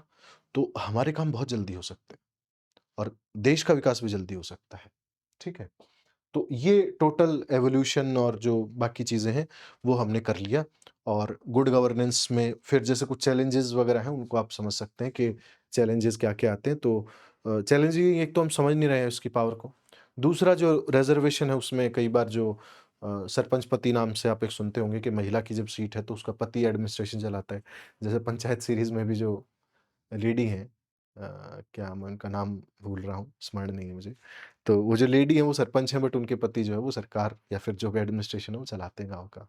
तो हमारे काम बहुत जल्दी हो सकते हैं और देश का विकास भी जल्दी हो सकता है। ठीक है? तो ये टोटल एवोल्यूशन और जो बाकी चीज़ें हैं, वो हमने कर लिया और गुड गवर्नेंस में फिर जैसे कुछ चैलेंजेज़ वगैरह हैं, उनको आप समझ सकते हैं कि चैलेंजेज़ क्या-क्या आते हैं। तो चैलेंज ये एक तो हम समझ नहीं रहे हैं उसकी पावर को। दूसरा जो रिज़र्वेशन है, उसमें कई बार जो सरपंच पति नाम से आप एक सुनते होंगे कि महिला की जब सीट है तो उसका पति एडमिनिस्ट्रेशन चलाता है। जैसे पंचायत सीरीज़ में भी जो लेडी हैं, क्या मैं उनका नाम भूल रहा हूँ, स्मरण नहीं है मुझे। तो वो जो लेडी हैं वो सरपंच हैं, बट उनके पति जो है वो सरकार या फिर जो भी एडमिनिस्ट्रेशन है वो चलाते हैं गाँव का।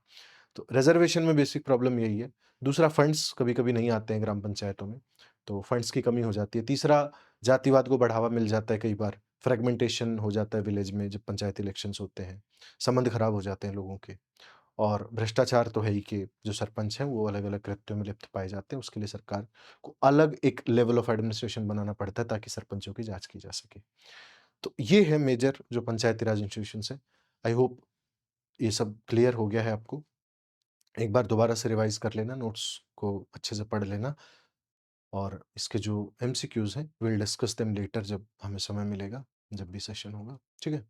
तो रिज़र्वेशन में बेसिक प्रॉब्लम यही है। दूसरा, फंड्स कभी-कभी नहीं आते हैं ग्राम पंचायतों में, तो फंड्स की कमी हो जाती है। तीसरा, जातिवाद को बढ़ावा मिल जाता है कई बार, फ्रेगमेंटेशन हो जाता है विलेज में जब पंचायत इलेक्शंस होते हैं, संबंध खराब हो जाते हैं लोगों के। और भ्रष्टाचार तो है ही कि जो सरपंच हैं वो अलग-अलग कृत्यों में लिप्त पाए जाते हैं, उसके लिए सरकार को अलग एक लेवल ऑफ एडमिनिस्ट्रेशन बनाना पड़ता है ताकि सरपंचों की जाँच की जा सके। तो ये है मेजर जो पंचायती राज इंस्टीट्यूशंस हैं। आई होप ये सब क्लियर हो गया है आपको। एक बार दोबारा से रिवाइज़ कर लेना, नोट्स को अच्छे से पढ़ लेना, और इसके जो एमसीक्यूज़ हैं, we will discuss them later जब हमें समय मिलेगा, जब भी सेशन होगा। ठीक है?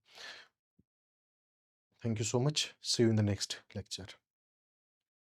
Thank you so much. See you in the next lecture.